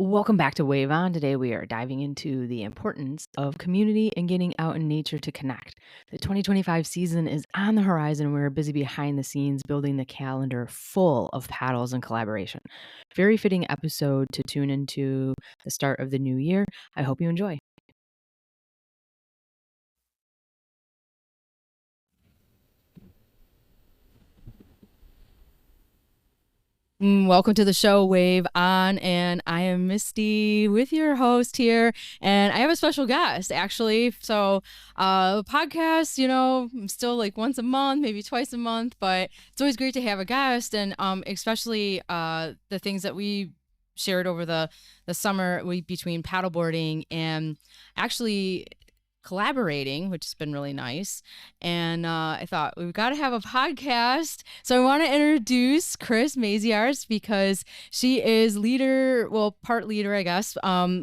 Welcome back to Wave On. Today we are diving into the importance of community and getting out in nature to connect. The 2025 season is on the horizon. We're busy behind the scenes building the calendar full of paddles and collaboration. Very fitting episode to tune into the start of the new year. I hope you enjoy. Welcome to the show, Wave On, and I am Misty with your host here, and I have a special guest actually. So, podcast, still like once a month, maybe twice a month, but it's always great to have a guest, and especially the things that we shared over the summer week between paddleboarding and actually collaborating, which has been really nice. And I thought we've got to have a podcast. So I want to introduce Chris Maziarz because she is part leader, I guess,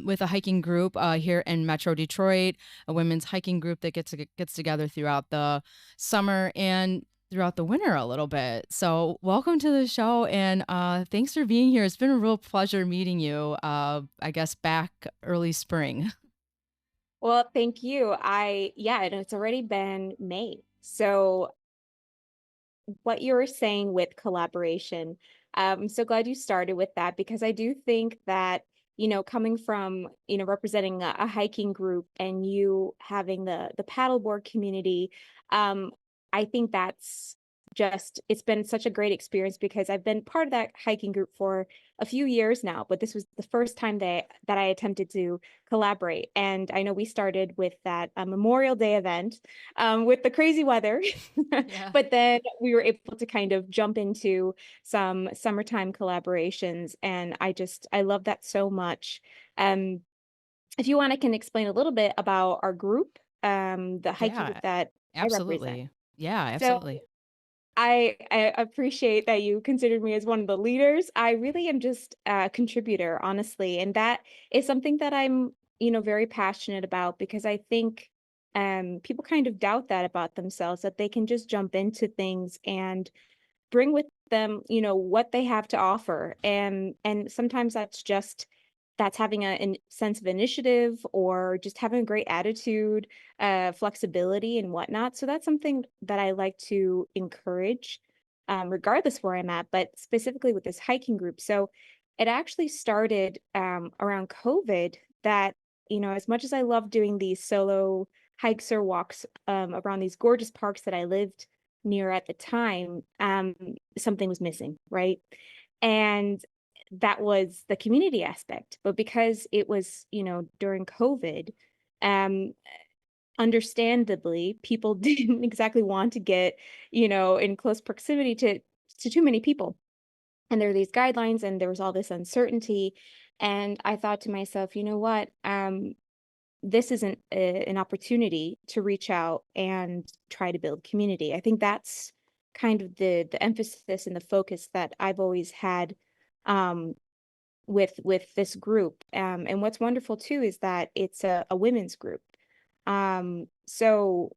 with a hiking group here in Metro Detroit, a women's hiking group that gets together throughout the summer and throughout the winter a little bit. So welcome to the show, and thanks for being here. It's been a real pleasure meeting you, I guess back early spring. Well, thank you. And it's already been May. So what you were saying with collaboration, I'm so glad you started with that because I do think that, coming from, representing a hiking group and you having the paddleboard community, um, I think that's it's been such a great experience because I've been part of that hiking group for a few years now, but this was the first time that I attempted to collaborate. And I know we started with that Memorial Day event with the crazy weather. Yeah. But then we were able to kind of jump into some summertime collaborations, and I love that so much. Um, if you want, I can explain a little bit about our group, the hiking Yeah, group that I represent. absolutely. Yeah, So absolutely. I appreciate that you considered me as one of the leaders. I really am just a contributor, honestly, and that is something that I'm, very passionate about because I think people kind of doubt that about themselves, that they can just jump into things and bring with them, what they have to offer. And sometimes that's having a sense of initiative or just having a great attitude, flexibility and whatnot. So that's something that I like to encourage, regardless where I'm at, but specifically with this hiking group. So it actually started around COVID that, as much as I love doing these solo hikes or walks around these gorgeous parks that I lived near at the time, something was missing, right? And that was the community aspect. But because it was, during COVID, um, understandably, people didn't exactly want to get, in close proximity to too many people. And there are these guidelines and there was all this uncertainty. And I thought to myself, you know what? This isn't an opportunity to reach out and try to build community. I think that's kind of the emphasis and the focus that I've always had um, with this group. And what's wonderful too is that it's a women's group. So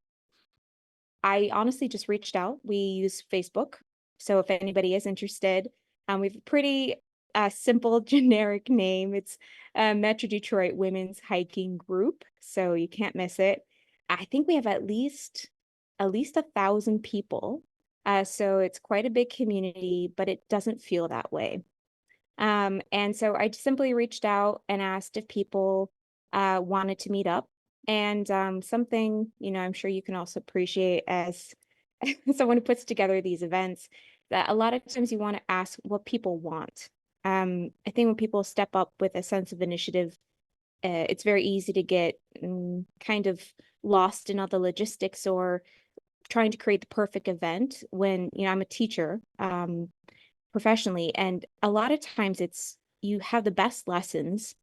I honestly just reached out. We use Facebook. So if anybody is interested, we have a pretty simple, generic name. It's Metro Detroit Women's Hiking Group. So you can't miss it. I think we have at least 1,000 people. So it's quite a big community, but it doesn't feel that way. And so I simply reached out and asked if people wanted to meet up. And something, I'm sure you can also appreciate as someone who puts together these events, that a lot of times you want to ask what people want. I think when people step up with a sense of initiative, it's very easy to get kind of lost in all the logistics or trying to create the perfect event when, I'm a teacher. Professionally. And a lot of times you have the best lessons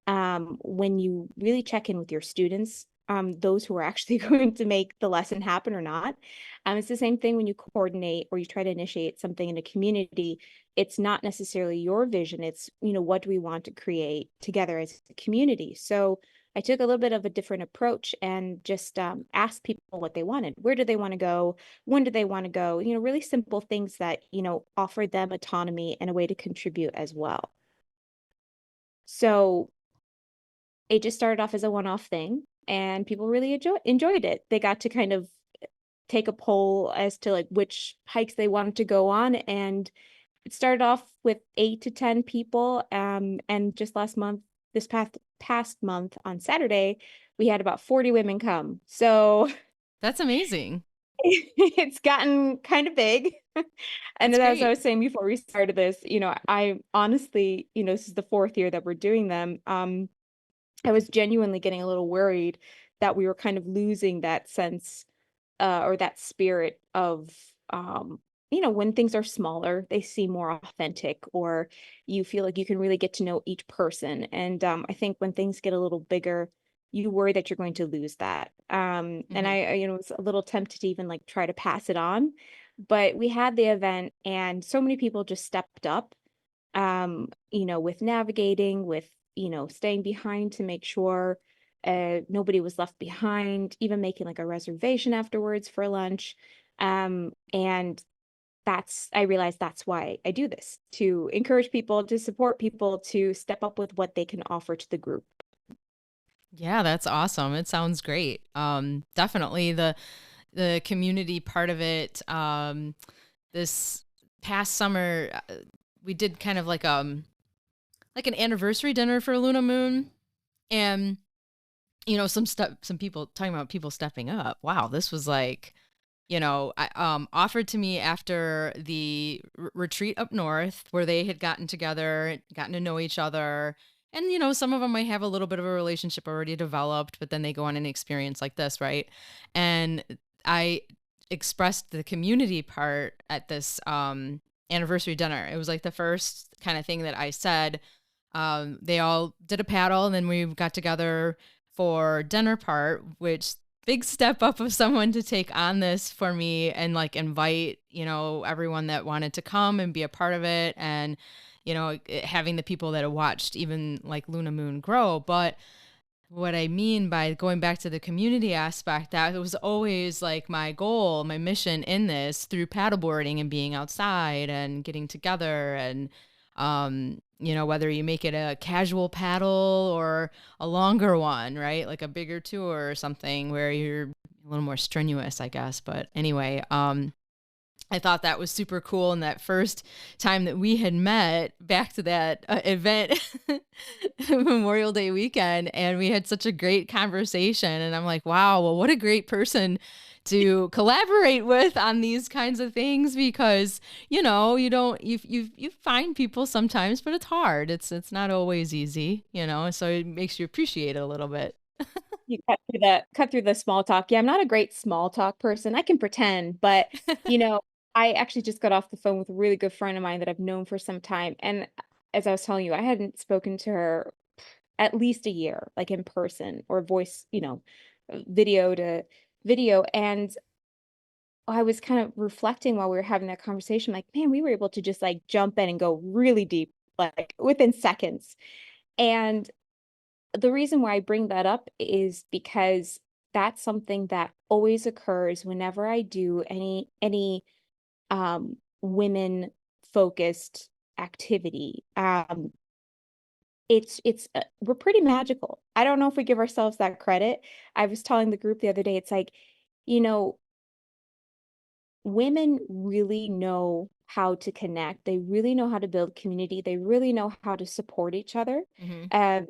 when you really check in with your students, those who are actually going to make the lesson happen or not. It's the same thing when you coordinate or you try to initiate something in a community. It's not necessarily your vision. It's, what do we want to create together as a community? So I took a little bit of a different approach and just asked people what they wanted. Where do they want to go? When do they want to go? Really simple things that, offer them autonomy and a way to contribute as well. So it just started off as a one-off thing, and people really enjoyed it. They got to kind of take a poll as to like which hikes they wanted to go on, and it started off with 8 to 10 people. And just last month, this past month on Saturday, we had about 40 women come. So That's amazing. it's gotten kind of big. And That's as I great. was saying before we started this, I honestly, this is the fourth year that we're doing them. I was genuinely getting a little worried that we were kind of losing that sense, or that spirit of, when things are smaller, they seem more authentic, or you feel like you can really get to know each person. And I think when things get a little bigger, you worry that you're going to lose that. And Hmm. was a little tempted to even like try to pass it on, but we had the event, and so many people just stepped up, with navigating, with, staying behind to make sure nobody was left behind, even making like a reservation afterwards for lunch. And I realized that's why I do this, to encourage people, to support people, to step up with what they can offer to the group. Yeah, that's awesome. It sounds great. Definitely the community part of it. This past summer, we did kind of like an anniversary dinner for Luna Moon, and some people talking about people stepping up. Wow, this was like, offered to me after the retreat up north where they had gotten together, gotten to know each other. And, some of them might have a little bit of a relationship already developed, but then they go on an experience like this, right? And I expressed the community part at this anniversary dinner. It was like the first kind of thing that I said. They all did a paddle, and then we got together for dinner part, which big step up of someone to take on this for me and like invite, everyone that wanted to come and be a part of it. And, having the people that have watched even like Luna Moon grow. But what I mean by going back to the community aspect, that was always like my goal, my mission in this through paddleboarding and being outside and getting together. And, whether you make it a casual paddle or a longer one, right? Like a bigger tour or something where you're a little more strenuous, I guess. But anyway, I thought that was super cool. And that first time that we had met back to that event, Memorial Day weekend, and we had such a great conversation. And I'm like, wow, well, what a great person to collaborate with on these kinds of things, because you don't you find people sometimes, but it's hard. It's not always easy, so it makes you appreciate it a little bit. You cut through the small talk. Yeah, I'm not a great small talk person. I can pretend, but you know, I actually just got off the phone with a really good friend of mine that I've known for some time. And as I was telling you, I hadn't spoken to her at least a year, like in person or voice, video to video. And I was kind of reflecting while we were having that conversation, like, man, we were able to just like jump in and go really deep, like within seconds. And the reason why I bring that up is because that's something that always occurs whenever I do any women focused activity. It's we're pretty magical. I don't know if we give ourselves that credit. I was telling the group the other day, it's like, you know, women really know how to connect. They really know how to build community. They really know how to support each other. Hmm. Um,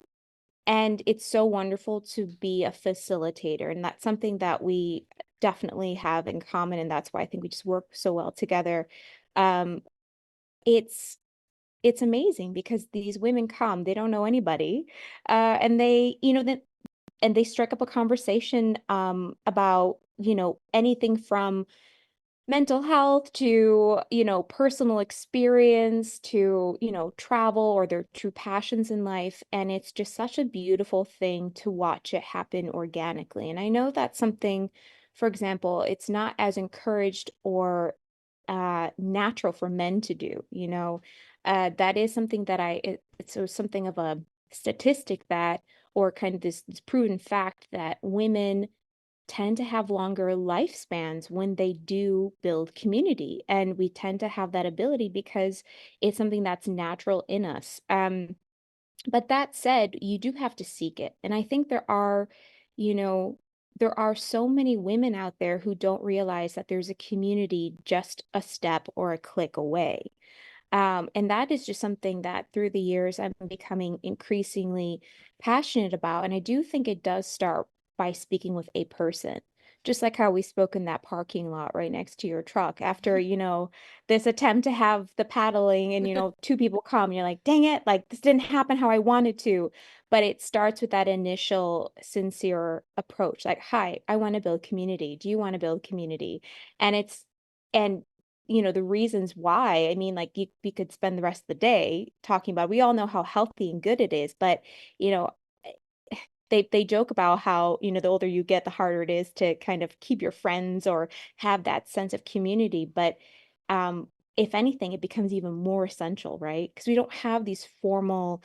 And it's so wonderful to be a facilitator, and that's something that we definitely have in common, and that's why I think we just work so well together. Um, it's it's amazing because these women come, they don't know anybody, and they strike up a conversation about, anything from mental health to, personal experience to, travel or their true passions in life. And it's just such a beautiful thing to watch it happen organically. And I know that's something, for example, it's not as encouraged or natural for men to do, that is something that it's sort of something of a statistic that, or kind of this proven fact that women tend to have longer lifespans when they do build community. And we tend to have that ability because it's something that's natural in us. But that said, you do have to seek it. And I think you know, there are so many women out there who don't realize that there's a community just a step or a click away. And that is just something that through the years I'm becoming increasingly passionate about. And I do think it does start by speaking with a person, just like how we spoke in that parking lot right next to your truck. After, this attempt to have the paddling and, two people come, you're like, dang it, like this didn't happen how I wanted to. But it starts with that initial sincere approach, like, hi, I want to build community. Do you want to build community? And and the reasons why, I mean, like we could spend the rest of the day talking about, we all know how healthy and good it is, but you know, eh, they joke about how, the older you get, the harder it is to kind of keep your friends or have that sense of community. But um, if anything, it becomes even more essential, right? Because we don't have these formal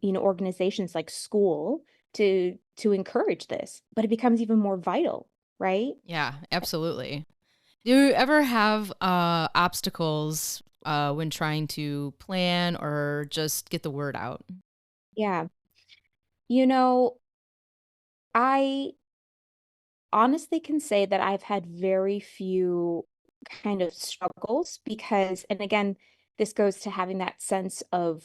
organizations like school to encourage this, but it becomes even more vital, right? Yeah, absolutely. Do you ever have obstacles when trying to plan or just get the word out? Yeah. You know, I honestly can say that I've had very few kind of struggles because, and again, this goes to having that sense of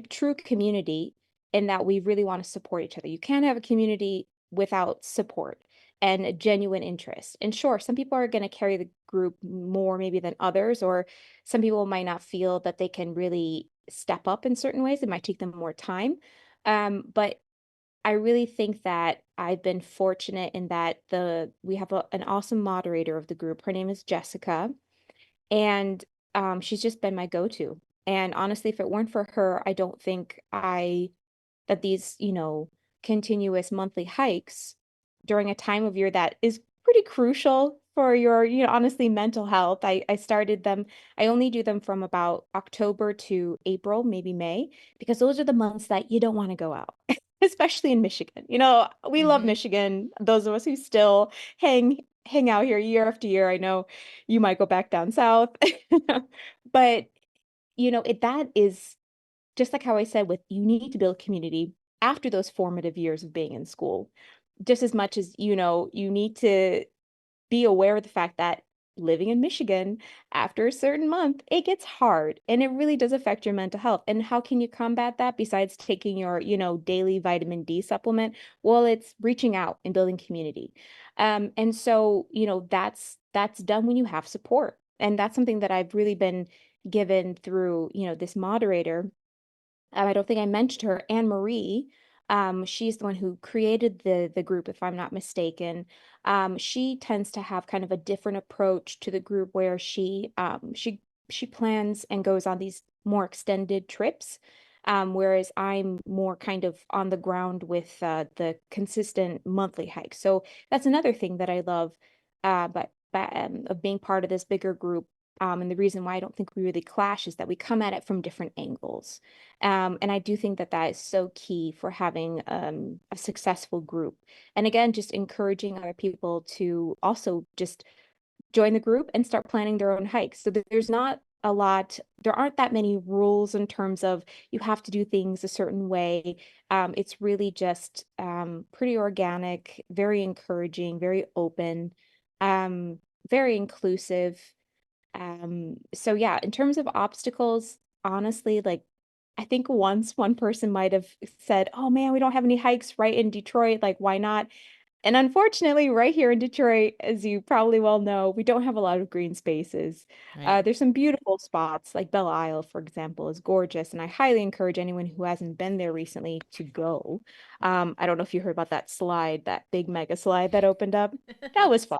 true community in that we really want to support each other. You can't have a community without support and a genuine interest. And sure, some people are going to carry the group more maybe than others, or some people might not feel that they can really step up in certain ways. It might take them more time. But I really think that I've been fortunate in that we have an awesome moderator of the group. Her name is Jessica, and she's just been my go-to. And honestly, if it weren't for her, I don't think I that these, continuous monthly hikes during a time of year that is pretty crucial for your, honestly, mental health. I started them, I only do them from about October to April, maybe May, because those are the months that you don't want to go out, especially in Michigan. We love Hmm. Michigan, those of us who still hang out here year after year. I know you might go back down south, but that is just like how I said, with you need to build community after those formative years of being in school, just as much as, you need to be aware of the fact that living in Michigan after a certain month, it gets hard and it really does affect your mental health. And how can you combat that besides taking your, daily vitamin D supplement? Well, it's reaching out and building community. And so, that's done when you have support. And that's something that I've really been given through, this moderator. I don't think I mentioned her, Anne Marie. She's the one who created the group, if I'm not mistaken. She tends to have kind of a different approach to the group where she plans and goes on these more extended trips, whereas I'm more kind of on the ground with the consistent monthly hikes. So that's another thing that I love, of being part of this bigger group. And the reason why I don't think we really clash is that we come at it from different angles. And I do think that that is so key for having a successful group. And again, just encouraging other people to also just join the group and start planning their own hikes. So there aren't that many rules in terms of you have to do things a certain way. It's really just pretty organic, very encouraging, very open, um, very inclusive. So yeah, in terms of obstacles, honestly, like I think once one person might have said, "Oh man, we don't have any hikes right in Detroit. Like, why not?" And unfortunately, right here in Detroit, as you probably well know, we don't have a lot of green spaces. Right. There's some beautiful spots, like Belle Isle, for example, is gorgeous, and I highly encourage anyone who hasn't been there recently to go. I don't know if you heard about that slide, that big mega slide that opened up. That was fun.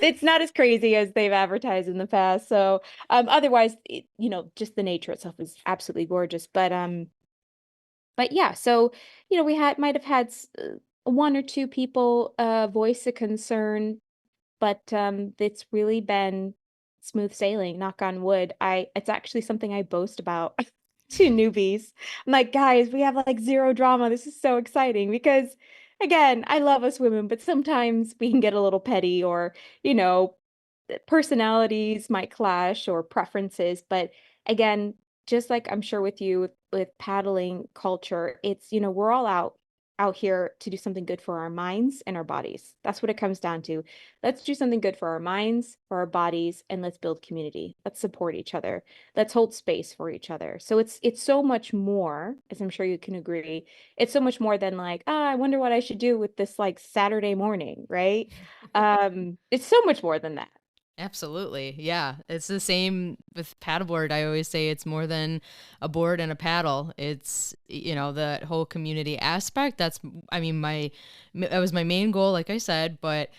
It's not as crazy as they've advertised in the past. So, otherwise, just the nature itself is absolutely gorgeous. But yeah, so we might have had one or two people voice a concern, but it's really been smooth sailing, knock on wood. It's actually something I boast about to newbies. I'm like, guys, we have like zero drama. This is so exciting because again, I love us women, but sometimes we can get a little petty or, you know, personalities might clash or preferences, but again, just like I'm sure with you with paddling culture, it's, we're all out here to do something good for our minds and our bodies. That's what it comes down to. Let's do something good for our minds, for our bodies, and let's build community. Let's support each other. Let's hold space for each other. So it's so much more, as I'm sure you can agree. It's so much more than like, oh, I wonder what I should do with this like Saturday morning, right? It's so much more than that. Absolutely. Yeah. It's the same with paddleboard. I always say it's more than a board and a paddle. It's, the whole community aspect. I mean, that was my main goal, like I said, but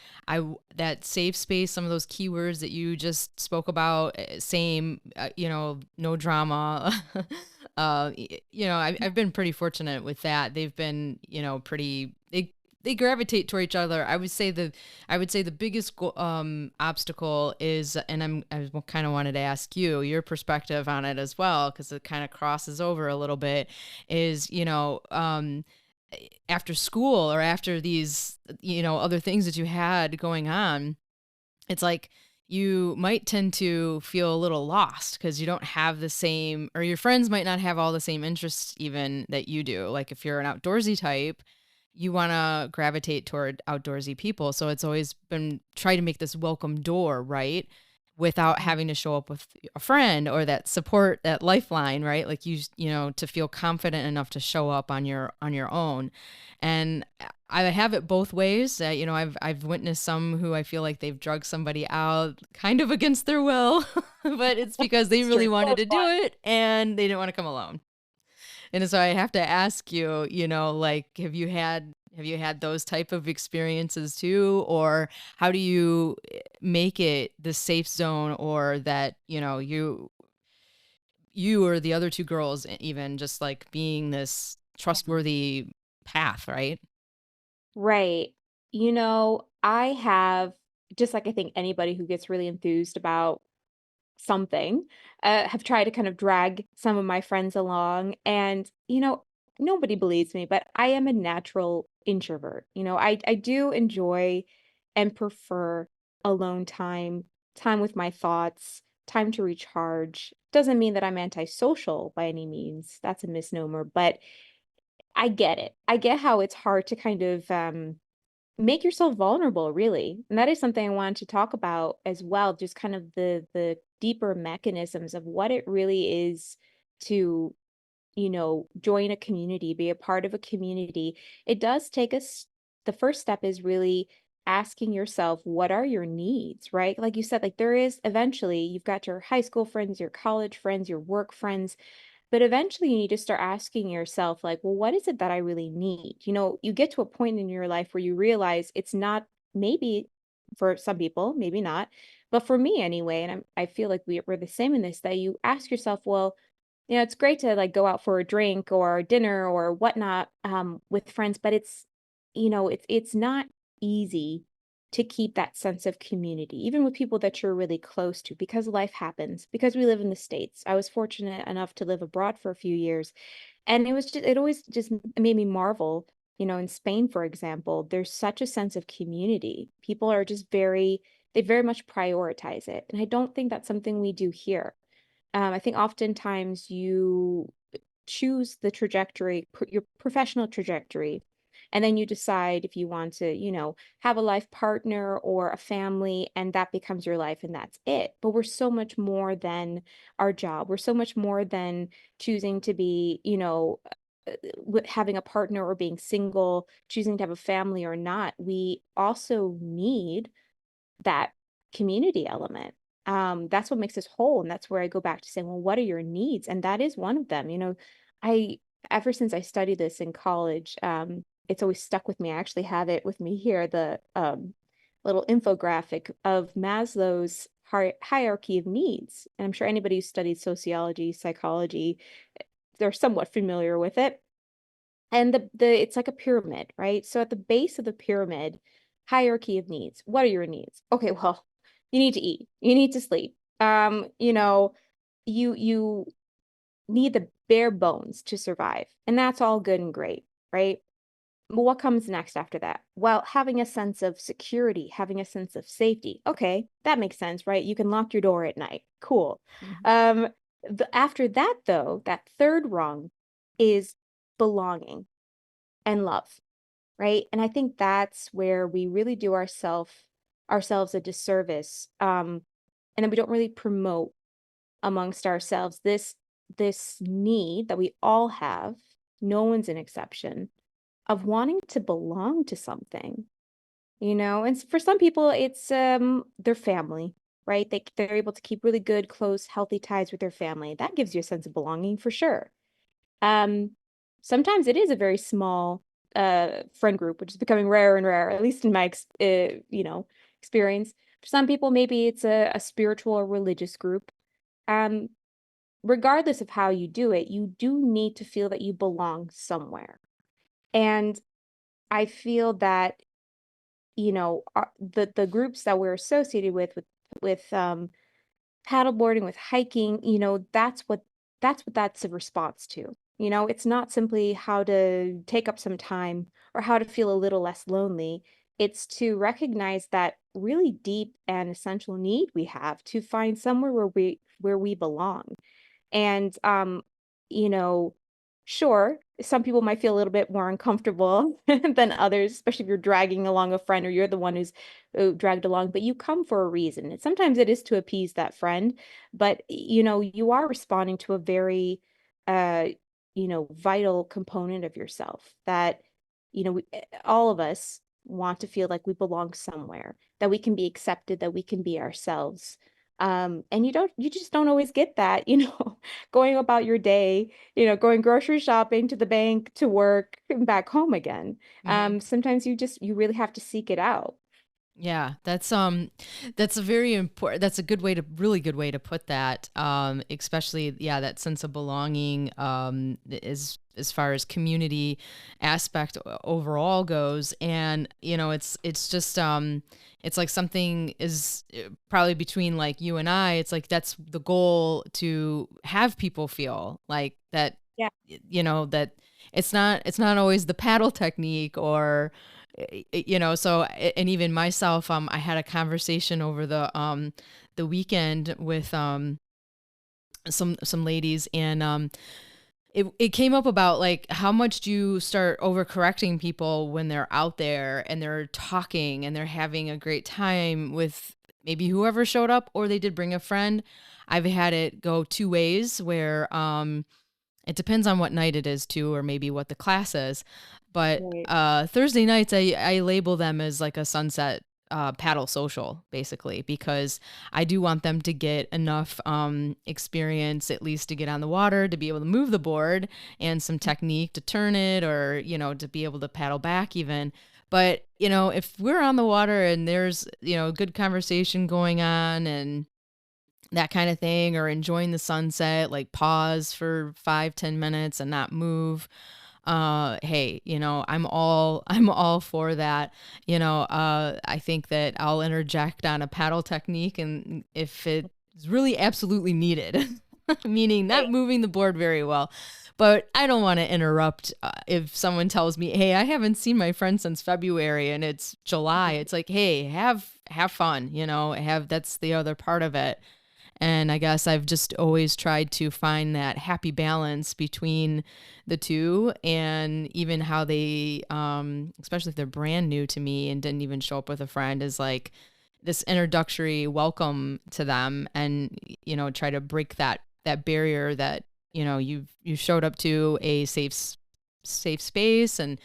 that safe space, some of those keywords that you just spoke about, same, no drama. I've been pretty fortunate with that. They've been, they gravitate toward each other. I would say the biggest obstacle is, and I kind of wanted to ask you your perspective on it as well, because it kind of crosses over a little bit. Is after school or after these other things that you had going on, it's like you might tend to feel a little lost because you don't have the same, or your friends might not have all the same interests even that you do. Like if you're an outdoorsy type, you want to gravitate toward outdoorsy people. So it's always been try to make this welcome door, right? Without Mm. having to show up with a friend or that support, that lifeline, right? Like to feel confident enough to show up on your own. And I have it both ways. I've witnessed some who I feel like they've drugged somebody out kind of against their will, but it's because they It's true. really wanted Both to do it and they didn't want to come alone. And so I have to ask you, like, have you had those type of experiences too? Or how do you make it the safe zone, or that, you or the other two girls even just like being this Yeah. trustworthy path, right? Right. I have, just like I think anybody who gets really enthused about something, have tried to kind of drag some of my friends along. And, nobody believes me, but I am a natural introvert. I do enjoy and prefer alone time, time with my thoughts, time to recharge. Doesn't mean that I'm antisocial by any means. That's a misnomer, but I get it. I get how it's hard to kind of make yourself vulnerable, really. And that is something I wanted to talk about as well, just kind of the deeper mechanisms of what it really is to, join a community, be a part of a community. It does take us The first step is really asking yourself, what are your needs, right? Like you said, like there is eventually you've got your high school friends, your college friends, your work friends, but eventually you need to start asking yourself, like, well, what is it that I really need? You get to a point in your life where you realize it's not, maybe for some people, maybe not, but for me anyway, and I feel like we're the same in this, that you ask yourself, well, it's great to like go out for a drink or dinner or whatnot, with friends, but it's not easy to keep that sense of community, even with people that you're really close to, because life happens, because we live in the States. I was fortunate enough to live abroad for a few years, and it always just made me marvel. In Spain, for example, there's such a sense of community. People are just they very much prioritize it. And I don't think that's something we do here. I think oftentimes you choose the trajectory, your professional trajectory, and then you decide if you want to, have a life partner or a family, and that becomes your life and that's it. But we're so much more than our job. We're so much more than choosing to be, having a partner or being single, choosing to have a family or not. We also need that community element. That's what makes us whole. And that's where I go back to saying, well, what are your needs? And that is one of them. I, ever since I studied this in college, it's always stuck with me. I actually have it with me here, the little infographic of Maslow's hierarchy of needs. And I'm sure anybody who studied sociology, psychology, they're somewhat familiar with it. And the it's like a pyramid, right? So at the base of the pyramid, hierarchy of needs. What are your needs? Okay, well, you need to eat. You need to sleep. You need the bare bones to survive. And that's all good and great, right? But what comes next after that? Well, having a sense of security, having a sense of safety. Okay, that makes sense, right? You can lock your door at night. Cool. Mhm. Um, After that, though, that third rung is belonging and love, right? And I think that's where we really do ourselves a disservice, and then we don't really promote amongst ourselves this need that we all have, no one's an exception, of wanting to belong to something, you know? And for some people, it's their family, right? They're able to keep really good, close, healthy ties with their family. That gives you a sense of belonging for sure. Um, Sometimes it is a very small friend group, which is becoming rarer and rarer, at least in my experience. For some people, maybe it's a spiritual or religious group. Um, Regardless of how you do it, you do need to feel that you belong somewhere. And I feel that, the groups that we're associated with paddleboarding, with hiking, that's a response to. It's not simply how to take up some time or how to feel a little less lonely. It's to recognize that really deep and essential need we have to find somewhere where we belong. And, you know, sure, some people might feel a little bit more uncomfortable than others, especially if you're dragging along a friend or you're the one who's dragged along, but you come for a reason. And sometimes it is to appease that friend, but you are responding to a very, uh, vital component of yourself that, all of us want to feel like we belong somewhere, that we can be accepted, that we can be ourselves. And you just don't always get that, going about your day, going grocery shopping, to the bank, to work, and back home again. Mhm. Sometimes you really have to seek it out. Yeah, that's a very important, that's a good way to, really good way to put that. Especially, yeah, that sense of belonging, is as far as community aspect overall goes. And, it's just, it's like something is probably between like you and I, it's like that's the goal, to have people feel like that, Yeah. that it's not always the paddle technique or so and even myself, I had a conversation over the weekend with some ladies, and it came up about like how much do you start overcorrecting people when they're out there and they're talking and they're having a great time with maybe whoever showed up, or they did bring a friend. I've had it go two ways where it depends on what night it is too, or maybe what the class is. But Right. Thursday nights, I label them as like a sunset paddle social, basically, because I do want them to get enough experience, at least to get on the water, to be able to move the board, and some technique to turn it, or to be able to paddle back even. But if we're on the water and there's good conversation going on and that kind of thing, or enjoying the sunset, like pause for 5-10 minutes and not move, hey, I'm all for that. I think that I'll interject on a paddle technique, and if it's really absolutely needed, meaning not Right. moving the board very well. But I don't want to interrupt if someone tells me, "Hey, I haven't seen my friend since February and it's July." It's like, "Hey, have fun, have that's the other part of it." And I guess I've just always tried to find that happy balance between the two, and even how they, especially if they're brand new to me and didn't even show up with a friend, is like this introductory welcome to them, and try to break that barrier that you showed up to a safe space, and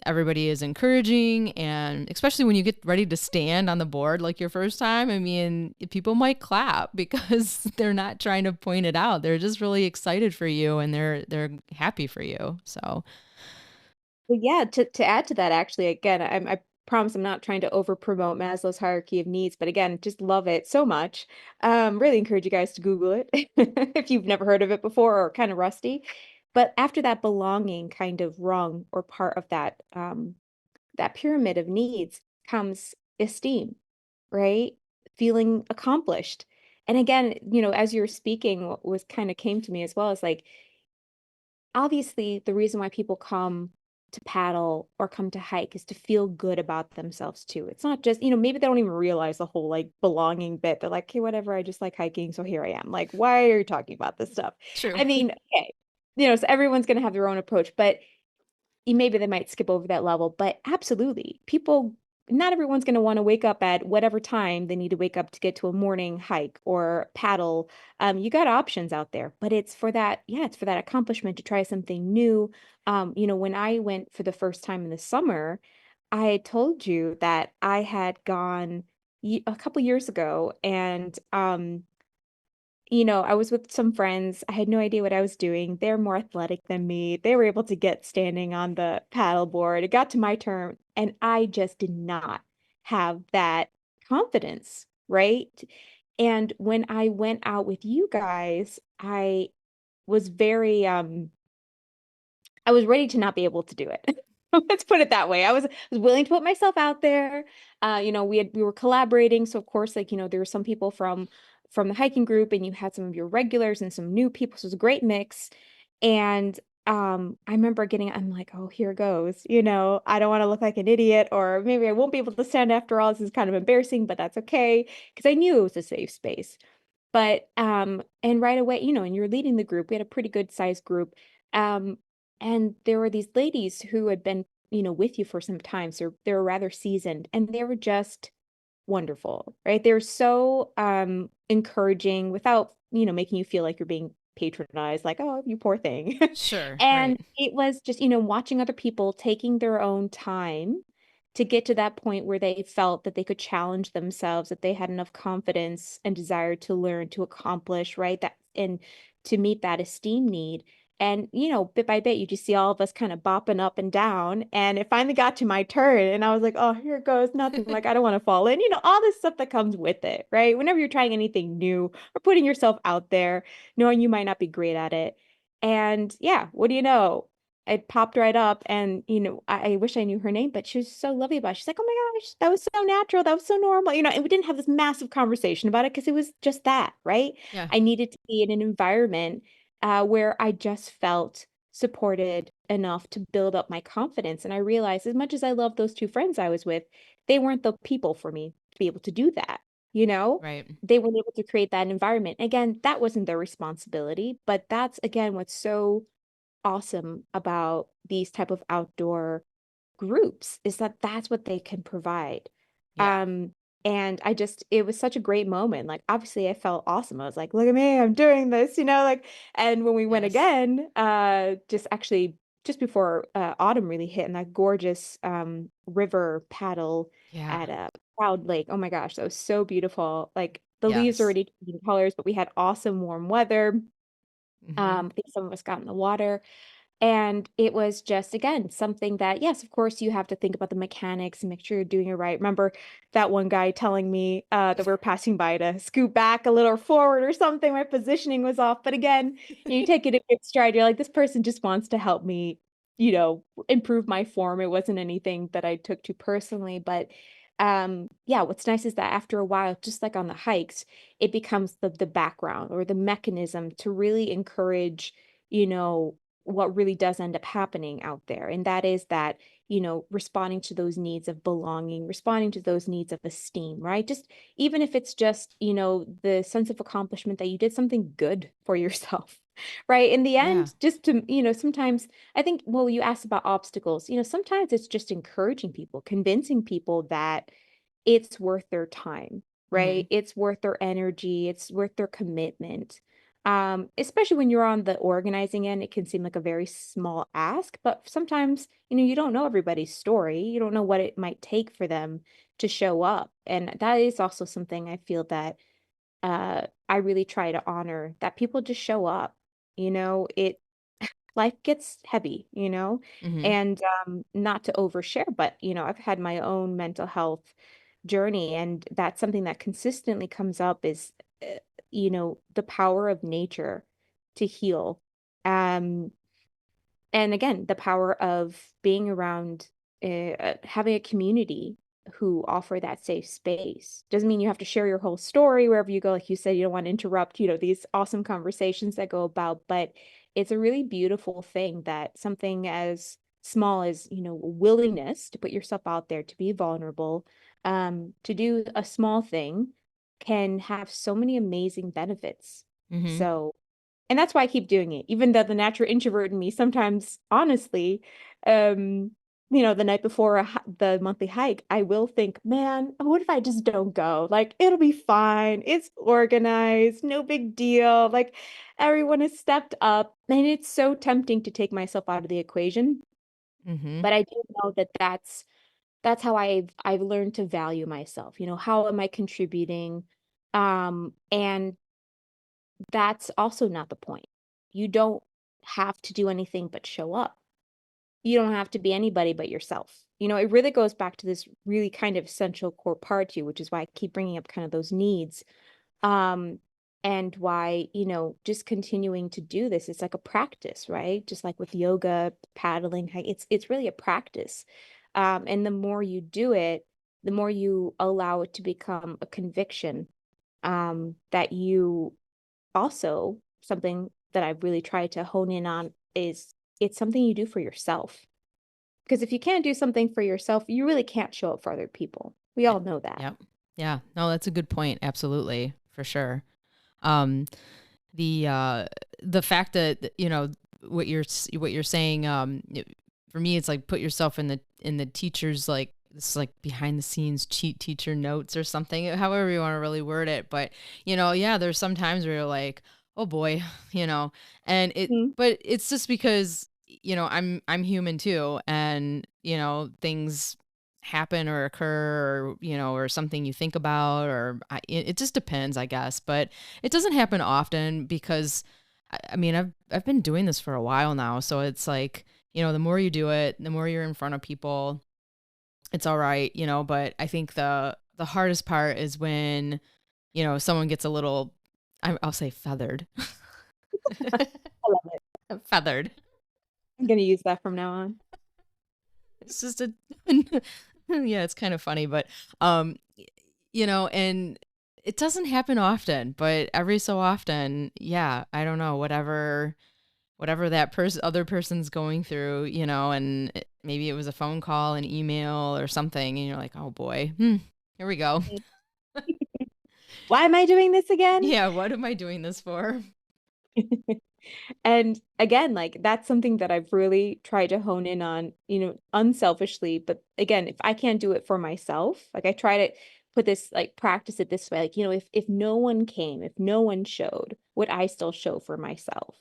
everybody is encouraging, and especially when you get ready to stand on the board like your first time, I mean, people might clap because they're not trying to point it out, they're just really excited for you, and they're happy for you. So Well, yeah, to add to that, actually, again, I promise I'm not trying to over promote Maslow's hierarchy of needs, but again, just love it so much. Really encourage you guys to Google it if you've never heard of it before or kind of rusty. But after that belonging kind of rung or part of that pyramid of needs comes esteem, right? Feeling accomplished. And again, as you were speaking, what was kind of came to me as well is like, obviously, the reason why people come to paddle or come to hike is to feel good about themselves too. It's not just, maybe they don't even realize the whole like belonging bit. They're like, okay, whatever, I just like hiking, so here I am. Like, why are you talking about this stuff? True. I mean, okay, so everyone's gonna have their own approach, but maybe they might skip over that level, but absolutely. Not everyone's going to want to wake up at whatever time they need to wake up to get to a morning hike or paddle. You got options out there, but it's for that, yeah, it's for that accomplishment to try something new. When I went for the first time in the summer, I told you that I had gone a couple years ago, and I was with some friends. I had no idea what I was doing. They're more athletic than me. They were able to get standing on the paddleboard. It got to my turn, and I just did not have that confidence, right? And when I went out with you guys, was very I was ready to not be able to do it. Let's put it that way. I was willing to put myself out there. We were collaborating, so of course, like, there were some people from the hiking group, and you had some of your regulars and some new people. So it was a great mix. And I remember I'm like, oh, here goes. I don't want to look like an idiot, or maybe I won't be able to stand after all. This is kind of embarrassing, but that's okay because I knew it was a safe space. But and right away, and you're leading the group. We had a pretty good sized group. Um, and there were these ladies who had been, with you for some time. So they were rather seasoned, and they were just wonderful, right? They were so encouraging without, making you feel like you're being patronized, like, oh, you poor thing. Sure. And Right. it was just, watching other people taking their own time to get to that point where they felt that they could challenge themselves, that they had enough confidence and desire to learn, to accomplish, right? That and to meet that esteem need. And, bit by bit, you just see all of us kind of bopping up and down. And it finally got to my turn. And I was like, oh, here it goes. Nothing. Like, I don't want to fall in, all this stuff that comes with it, right? Whenever you're trying anything new or putting yourself out there, knowing you might not be great at it. And yeah, what do you know? It popped right up. And, I wish I knew her name, but she was so lovely about it. She's like, oh my gosh, that was so natural. That was so normal. And we didn't have this massive conversation about it because it was just that, right? Yeah. I needed to be in an environment where I just felt supported enough to build up my confidence. And I realized as much as I love those two friends I was with, they weren't the people for me to be able to do that. You know, Right. they weren't able to create that environment. Again, that wasn't their responsibility, but that's again what's so awesome about these type of outdoor groups is that that's what they can provide. Yeah. Um, and it was such a great moment. Like, obviously I felt awesome. I was like, look at me, I'm doing this, like, and when we went Yes. again, just before autumn really hit, and that gorgeous river paddle Yeah. at a Proud Lake. Oh my gosh, that was so beautiful. Like the leaves Yes. already changing colors, but we had awesome warm weather. Hmm. I think some of us got in the water. And it was just, again, something that, yes, of course, you have to think about the mechanics and make sure you're doing it right. Remember that one guy telling me that we are passing by to scoot back a little forward or something. My positioning was off. But again, you take it a good stride. You're like, this person just wants to help me, improve my form. It wasn't anything that I took too personally. But yeah, what's nice is that after a while, just like on the hikes, it becomes the background or the mechanism to really encourage, you know, what really does end up happening out there. And that is that, responding to those needs of belonging, responding to those needs of esteem, right? Just even if it's just, the sense of accomplishment that you did something good for yourself, right? In the Yeah. end, just to, sometimes I think, well, you asked about obstacles, sometimes it's just encouraging people, convincing people that it's worth their time, Hmm. right? It's worth their energy, it's worth their commitment. Especially when you're on the organizing end, it can seem like a very small ask, but sometimes, you don't know everybody's story. You don't know what it might take for them to show up. And that is also something I feel that I really try to honor, that people just show up. It life gets heavy, Hmm. and not to overshare, but I've had my own mental health journey, and that's something that consistently comes up is uh, the power of nature to heal. Um, and again, the power of being around, having a community who offer that safe space. Doesn't mean you have to share your whole story wherever you go. Like you said, you don't want to interrupt, these awesome conversations that go about, but it's a really beautiful thing that something as small as, willingness to put yourself out there, to be vulnerable, to do a small thing can have so many amazing benefits. Mm-hmm. So, and that's why I keep doing it, even though the natural introvert in me sometimes, honestly, um, the night before the monthly hike, I will think, man, what if I just don't go? Like, it'll be fine. It's organized, no big deal. Like, everyone has stepped up, and it's so tempting to take myself out of the equation. Mm-hmm. But I do know that that's how I've learned to value myself. How am I contributing? And that's also not the point. You don't have to do anything but show up. You don't have to be anybody but yourself. It really goes back to this really kind of essential core part to you, which is why I keep bringing up kind of those needs. Um, and why, just continuing to do this, it's like a practice, right? Just like with yoga, paddling, it's really a practice. And the more you do it, the more you allow it to become a conviction, that you also, something that I've really tried to hone in on is it's something you do for yourself. Because if you can't do something for yourself, you really can't show up for other people. We all know that. Yep. Yeah. No, that's a good point. Absolutely. For sure. Um, the uh the fact that what you're saying, for me it's like put yourself in the teacher's, like this is like behind the scenes cheat teacher notes or something, however you want to really word it. But yeah, there's some times where you're like, oh boy, and Mhm. but it's just because I'm human too, and things happen or occur, or or something you think about, or it just depends, I guess. But it doesn't happen often because I mean I've been doing this for a while now, so it's like the more you do it, the more you're in front of people, it's all right, but I think the hardest part is when someone gets a little, I'll say feathered. I love it. Feathered. I'm going to use that from now on. It's just a yeah, it's kind of funny, but and it doesn't happen often, but every so often, yeah, I don't know, whatever that other person's going through, and maybe it was a phone call, an email or something, and you're like, "Oh boy. Here we go." Mhm. Why am I doing this again? Yeah, what am I doing this for? And again, like that's something that I've really tried to hone in on, unselfishly. But again, if I can't do it for myself, like I try to put this, like practice it this way, like, if no one came, if no one showed, would I still show for myself?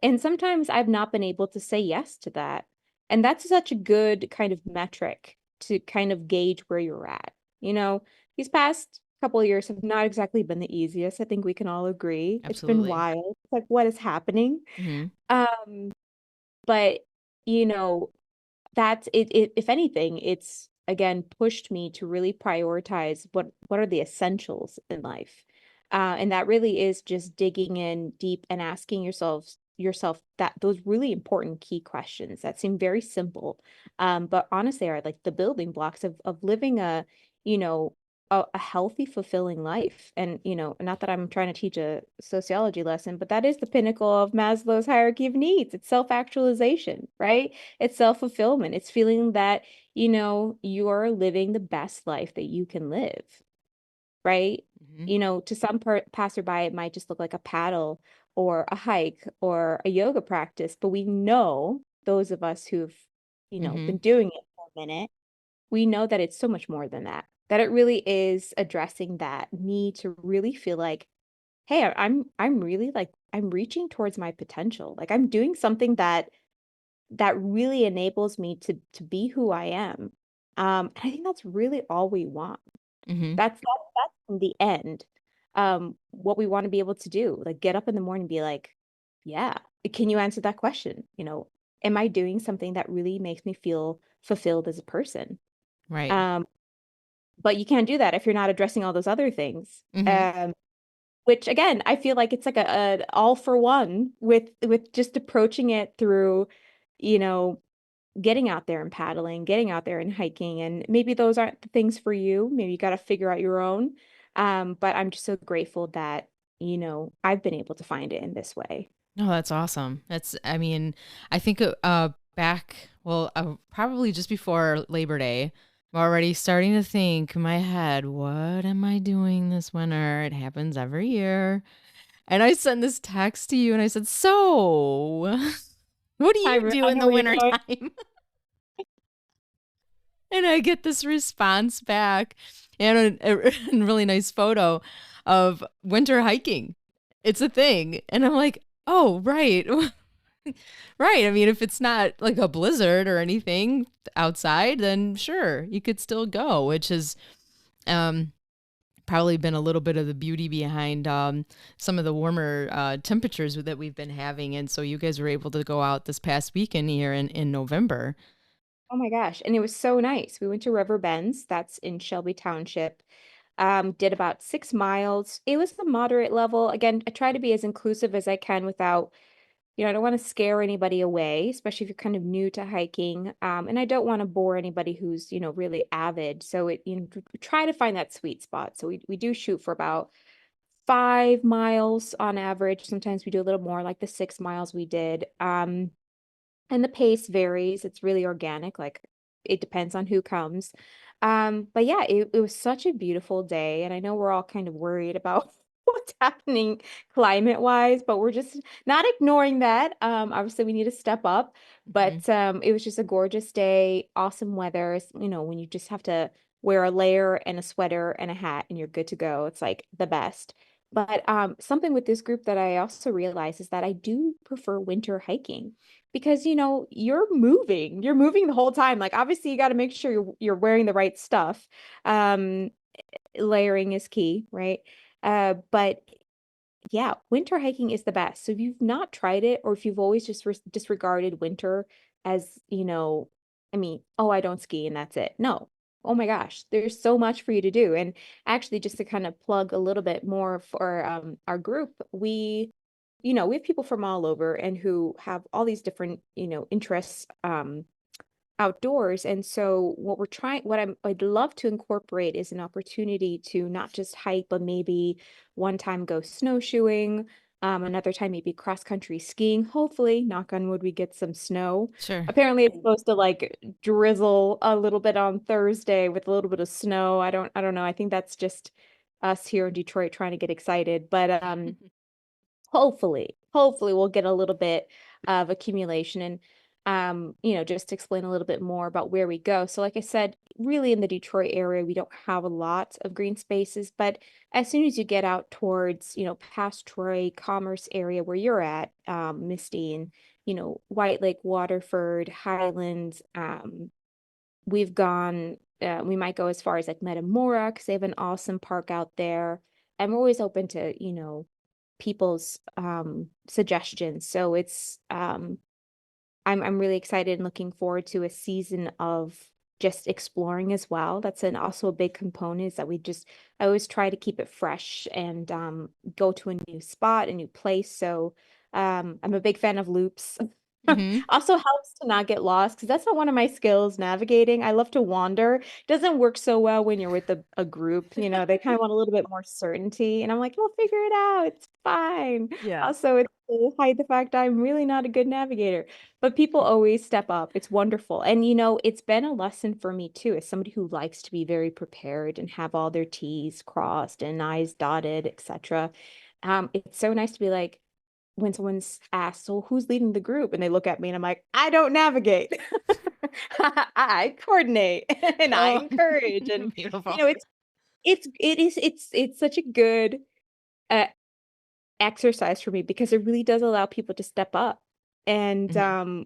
And sometimes I've not been able to say yes to that. And that's such a good kind of metric to kind of gauge where you're at. You know, these past couple of years have not exactly been the easiest. I think we can all agree. It's been Absolutely. wild. It's like, what is happening? Mhm. Um, but you know, that's it, if anything, it's again pushed me to really prioritize what are the essentials in life. And that really is just digging in deep and asking yourself that those really important key questions that seem very simple, but honestly are like the building blocks of living you know a healthy, fulfilling life. And not that I'm trying to teach a sociology lesson, but that is the pinnacle of Maslow's hierarchy of needs. It's self-actualization, right? It's self-fulfillment. It's feeling that, you are living the best life that you can live, right? Mhm. To some passerby, it might just look like a paddle or a hike or a yoga practice, but we know, those of us who've, been Mhm. doing it for a minute, we know that it's so much more than that. That it really is addressing that need to really feel like, hey, I'm really like I'm reaching towards my potential. Like I'm doing something that really enables me to be who I am. And I think that's really all we want. Mhm. That's in the end, what we want to be able to do. Like get up in the morning and be like, yeah, can you answer that question? Am I doing something that really makes me feel fulfilled as a person? Right. Um, but you can't do that if you're not addressing all those other things. Mhm. Which again, I feel like it's like a all for one with just approaching it through, you know, getting out there and paddling, getting out there and hiking. And maybe those aren't the things for you. Maybe you got to figure out your own. But I'm just so grateful that, I've been able to find it in this way. No, that's awesome. I mean, I think back, Well, probably just before Labor Day, I'm already starting to think in my head, what am I doing this winter? It happens every year. And I sent this text to you and I said, "So, what do you do I in know the where you're winter going. time?" And I get this response back and a really nice photo of winter hiking. It's a thing. And I'm like, "Oh, right." Right. I mean, if it's not like a blizzard or anything outside, then sure, you could still go, which is um probably been a little bit of the beauty behind some of the warmer temperatures that we've been having. And so you guys were able to go out this past weekend here in November. Oh my gosh, and it was so nice. We went to River Bends, that's in Shelby Township. Did about 6 miles. It was a moderate level. Again, I try to be as inclusive as I can without, I don't want to scare anybody away, especially if you're kind of new to hiking. And I don't want to bore anybody who's, really avid. So try to find that sweet spot. So we do shoot for about 5 miles on average. Sometimes we do a little more, like the 6 miles we did. And the pace varies. It's really organic, like it depends on who comes. But yeah, it was such a beautiful day. And I know we're all kind of worried about what's happening climate wise, but we're just not ignoring that. Obviously we need to step up, Mhm. but it was just a gorgeous day, awesome weather. When you just have to wear a layer and a sweater and a hat and you're good to go. It's like the best. But something with this group that I also realized is that I do prefer winter hiking because you're moving the whole time. Like obviously you got to make sure you're wearing the right stuff. um Layering is key, right? But yeah, winter hiking is the best. So if you've not tried it, or if you've always just disregarded winter as, I mean, oh, I don't ski and that's it. No. Oh my gosh, there's so much for you to do. And actually, just to kind of plug a little bit more for our group, we have people from all over and who have all these different, interests. Outdoors. And so I'd love to incorporate is an opportunity to not just hike, but maybe one time go snowshoeing, another time maybe cross country skiing. Hopefully, knock on wood, we get some snow. Sure. Apparently it's supposed to like drizzle a little bit on Thursday with a little bit of snow. I don't know. I think that's just us here in Detroit trying to get excited. But hopefully we'll get a little bit of accumulation and just to explain a little bit more about where we go. So like I said, really in the Detroit area, we don't have a lot of green spaces, but as soon as you get out towards, past Troy, Commerce area where you're at, Misty and, White Lake, Waterford, Highlands, we've gone, we might go as far as like Metamora because they have an awesome park out there. And we're always open to, people's suggestions. So I'm really excited and looking forward to a season of just exploring as well. That's also a big component is that I always try to keep it fresh and go to a new spot, a new place. So I'm a big fan of loops. Hmm. Also helps to not get lost because that's not one of my skills, navigating. I love to wander. Doesn't work so well when you're with a group. They kind of want a little bit more certainty. And I'm like, we'll figure it out. It's fine. Yeah. Also, it's to hide the fact I'm really not a good navigator. But people always step up. It's wonderful. And it's been a lesson for me too, as somebody who likes to be very prepared and have all their T's crossed and I's dotted, etc. It's so nice to be like, when someone's asked, so who's leading the group? And they look at me and I'm like, I don't navigate. I coordinate and I Oh, encourage. And beautiful. it's such a good uh, exercise for me because it really does allow people to step up. And Hmm.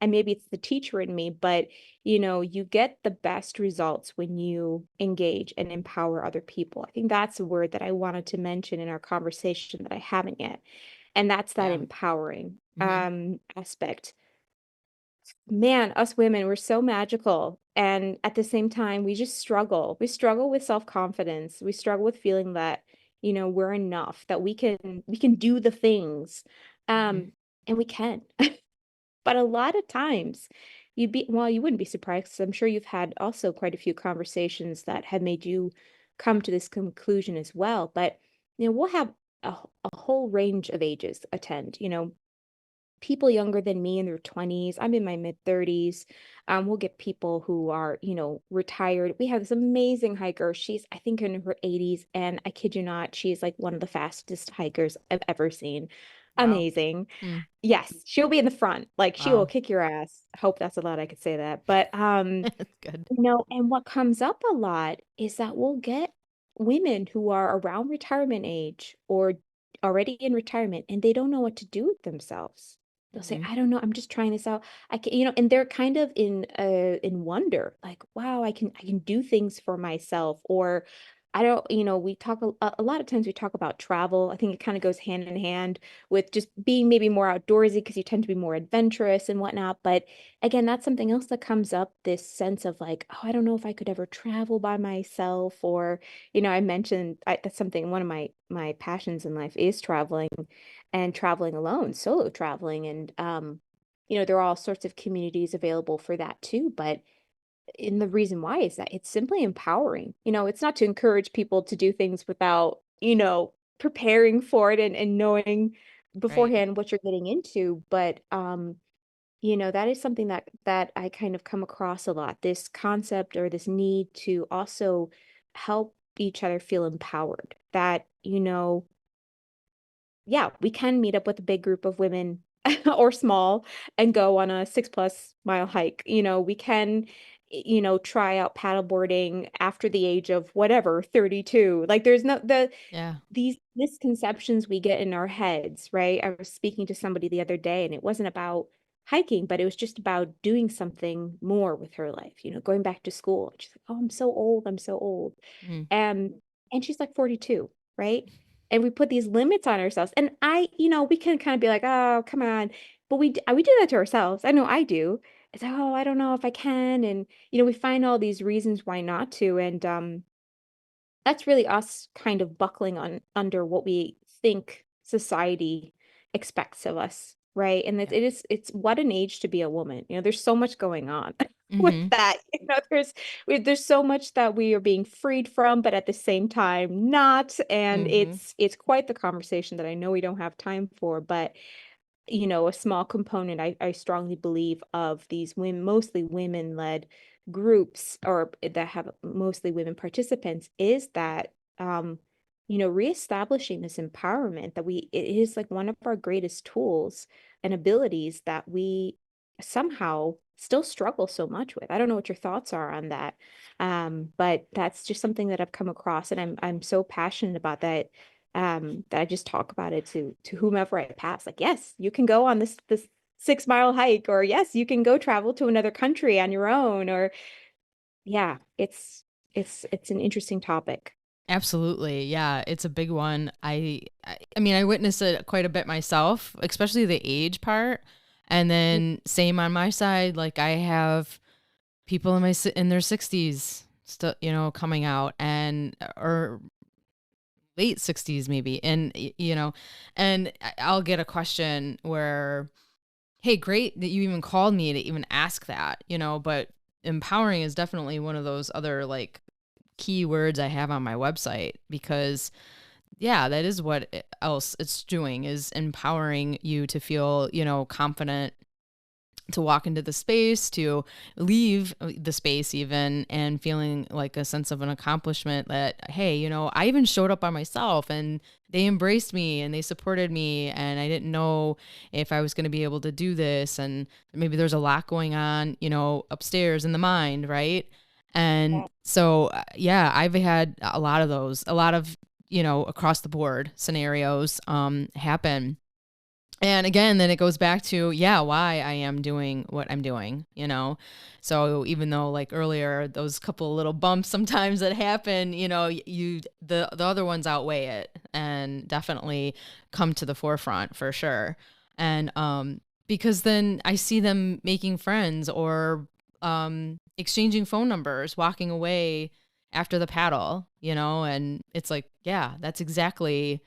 and maybe it's the teacher in me, but you get the best results when you engage and empower other people. I think that's a word that I wanted to mention in our conversation that I haven't yet. And that's that Yeah. empowering Hmm. aspect. Man, us women, we're so magical. And at the same time, we just struggle. We struggle with self-confidence. We struggle with feeling that, we're enough, that we can do the things. Hmm. Um, and we can. But a lot of times you wouldn't be surprised 'cause I'm sure you've had also quite a few conversations that have made you come to this conclusion as well. But, we'll have a whole range of ages attend, people younger than me in their 20s. I'm in my mid 30s. We'll get people who are, retired. We have this amazing hiker. She's, I think, in her 80s, and I kid you not, she's like one of the fastest hikers I've ever seen. Wow. Amazing. Mm, Yes, she'll be in the front. Like she will wow. kick your ass. I hope that's allowed. I could say that. But That's good. and what comes up a lot is that we'll get women who are around retirement age or already in retirement and they don't know what to do with themselves. They'll say, Hmm. I don't know, I'm just trying this out. I can, and they're kind of in wonder, like, wow, I can do things for myself. Or I don't, we talk a lot of times we talk about travel. I think it kind of goes hand in hand with just being maybe more outdoorsy because you tend to be more adventurous and whatnot. But again, that's something else that comes up, this sense of like, oh, I don't know if I could ever travel by myself. Or, I mentioned that's something, one of my passions in life is traveling and traveling alone, solo traveling. And there are all sorts of communities available for that too. But and the reason why is that it's simply empowering. It's not to encourage people to do things without, preparing for it and knowing Right. beforehand what you're getting into. But that is something that I kind of come across a lot, this concept or this need to also help each other feel empowered. That, yeah, we can meet up with a big group of women or small and go on a 6+ mile hike. We can, try out paddleboarding after the age of whatever, 32. Like there's no Yeah. these misconceptions we get in our heads, right? I was speaking to somebody the other day and it wasn't about hiking, but it was just about doing something more with her life, going back to school. And she's like, oh, I'm so old. I'm so old. Mm. Um, and she's like 42, right? And we put these limits on ourselves. And we can kind of be like, oh, come on. But we do that to ourselves. I know I do. It's like, oh, I don't know if I can. And, we find all these reasons why not to. And that's really us kind of buckling on under what we think society expects of us, right? And Yeah. it's what an age to be a woman. There's so much going on with Hmm. that. There's so much that we are being freed from, but at the same time not. And Hmm. it's quite the conversation that I know we don't have time for, but a small component, I strongly believe, of these women, mostly women-led groups or that have mostly women participants is that reestablishing this empowerment that it is like one of our greatest tools and abilities that we somehow still struggle so much with. I don't know what your thoughts are on that. But that's just something that I've come across and I'm so passionate about that, that I just talk about it to whomever I pass. Like, yes, you can go on this 6 mile hike, or yes, you can go travel to another country on your own, or yeah, it's an interesting topic. Absolutely. Yeah, it's a big one. I mean, I witnessed it quite a bit myself, especially the age part. And then same on my side, like I have people in their 60s still, coming out and or late 60s maybe. And and I'll get a question where, "Hey, great that you even called me to even ask that," but empowering is definitely one of those other like key words I have on my website because yeah, that is what else it's doing is empowering you to feel, confident to walk into the space, to leave the space even and feeling like a sense of an accomplishment that, hey, I even showed up by myself and they embraced me and they supported me and I didn't know if I was going to be able to do this. And maybe there's a lot going on, upstairs in the mind, right? And Yeah. so, yeah, I've had a lot of those, a lot of, across the board scenarios happen. And again, then it goes back to, yeah, why I am doing what I'm doing. So even though like earlier, those couple of little bumps sometimes that happen, the other ones outweigh it and definitely come to the forefront for sure. And because then I see them making friends or exchanging phone numbers, walking away after the paddle, and it's like, yeah, that's Yeah, exactly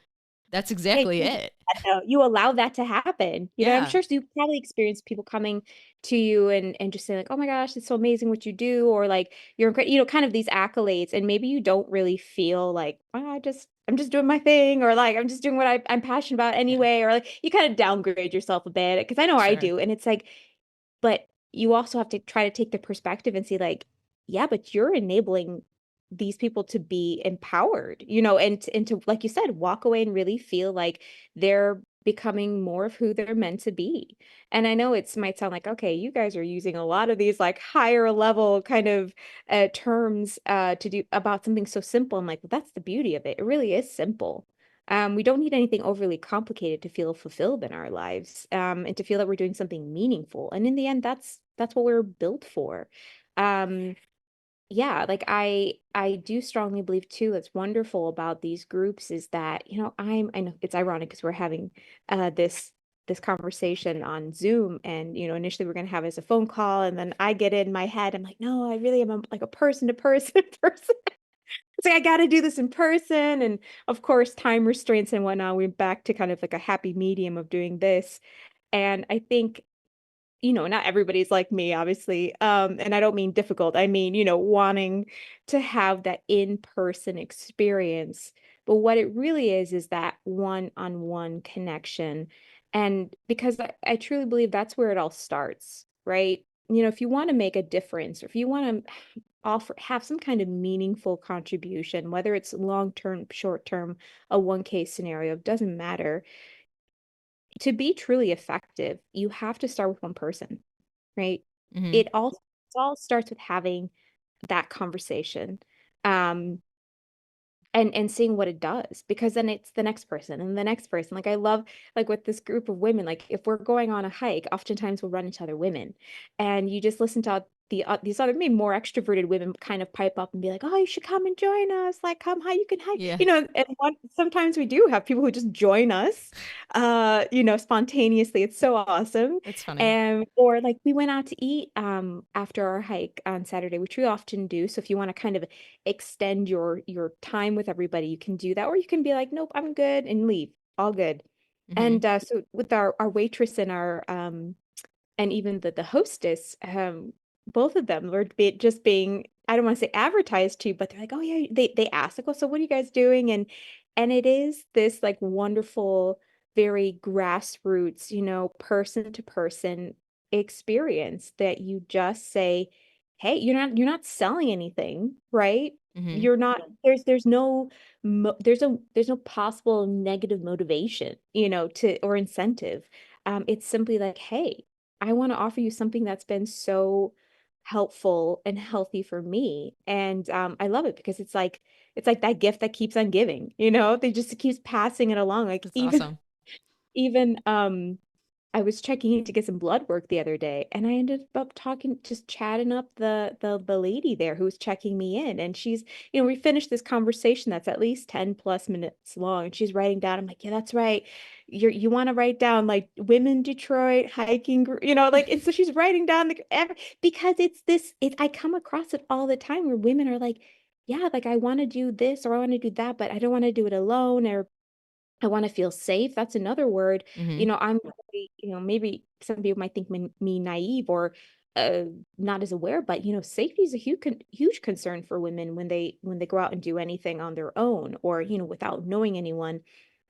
you do it. that though. You allow that to happen. I'm Yeah. sure so you probably experience people coming to you and just saying like, "Oh my gosh, it's so amazing what you do," or like, "You're kind of these accolades," and maybe you don't really feel like, "Oh, I just I'm just doing my thing, or like I'm just doing what I'm passionate about Yeah. anyway, or like you kind of downgrade yourself a bit because I know I Sure. do, and it's like, but you also have to try to take the perspective and see like, yeah, but you're enabling these people to be empowered, and to, like you said, walk away and really feel like they're becoming more of who they're meant to be. And I know it's might sound like, okay, you guys are using a lot of these like higher level kind of terms to do about something so simple. I'm like, well, that's the beauty of it. It really is simple. We don't need anything overly complicated to feel fulfilled in our lives, and to feel that we're doing something meaningful. And in the end, that's what we're built for. Um, yeah, like I do strongly believe too, that's wonderful about these groups is that, I know it's ironic because we're having this conversation on Zoom, and initially we're gonna have it as a phone call, and then I get in my head, I'm like, no, I really am like a person to person person. It's like I got to do this in person. And of course, time restraints and whatnot. We're back to kind of like a happy medium of doing this. And I think, not everybody's like me, obviously. And I don't mean difficult. I mean, wanting to have that in-person experience. But what it really is that one-on-one connection. And because I truly believe that's where it all starts, right? If you want to make a difference, or if you want to have some kind of meaningful contribution, whether it's long term, short term, a one case scenario, it doesn't matter. To be truly effective, you have to start with one person, right? Mm-hmm. It all starts with having that conversation. Um, and seeing what it does, because then it's the next person and the next person. Like I love, like with this group of women, like if we're going on a hike, oftentimes we'll run into other women, and you just listen to these other maybe more extroverted women kind of pipe up and be like, oh, you should come and join us, like come how you can hike, Yeah. and sometimes we do have people who just join us spontaneously. It's so awesome. That's funny. And or like we went out to eat after our hike on Saturday, which we often do. So if you want to kind of extend your time with everybody, you can do that, or you can be like, nope, I'm good, and leave. All good. Mm-hmm. And so with our waitress and our and even the hostess, both of them were just being, I don't want to say advertised to, but they're like, oh yeah, they asked like, oh, so what are you guys doing? And it is this like wonderful, very grassroots, person to person experience that you just say, hey, you're not selling anything, right? Mm-hmm. You're not, there's no there's no possible negative motivation, to or incentive. It's simply like, hey, I want to offer you something that's been so helpful and healthy for me. And I love it because it's like that gift that keeps on giving, they just keeps passing it along. Like That's even awesome. even I was checking in to get some blood work the other day, and I ended up talking, just chatting up the lady there who was checking me in, and she's, we finished this conversation that's at least 10 plus minutes long, and she's writing down. I'm like, yeah, that's right. You want to write down like women Detroit hiking group, like, and so she's writing down because I come across it all the time where women are like, yeah, like I want to do this or I want to do that, but I don't want to do it alone, or I want to feel safe. That's another word. Mm-hmm. I'm very, maybe some people might think me naive or uh, not as aware, but safety is a huge concern for women when they go out and do anything on their own, or without knowing anyone.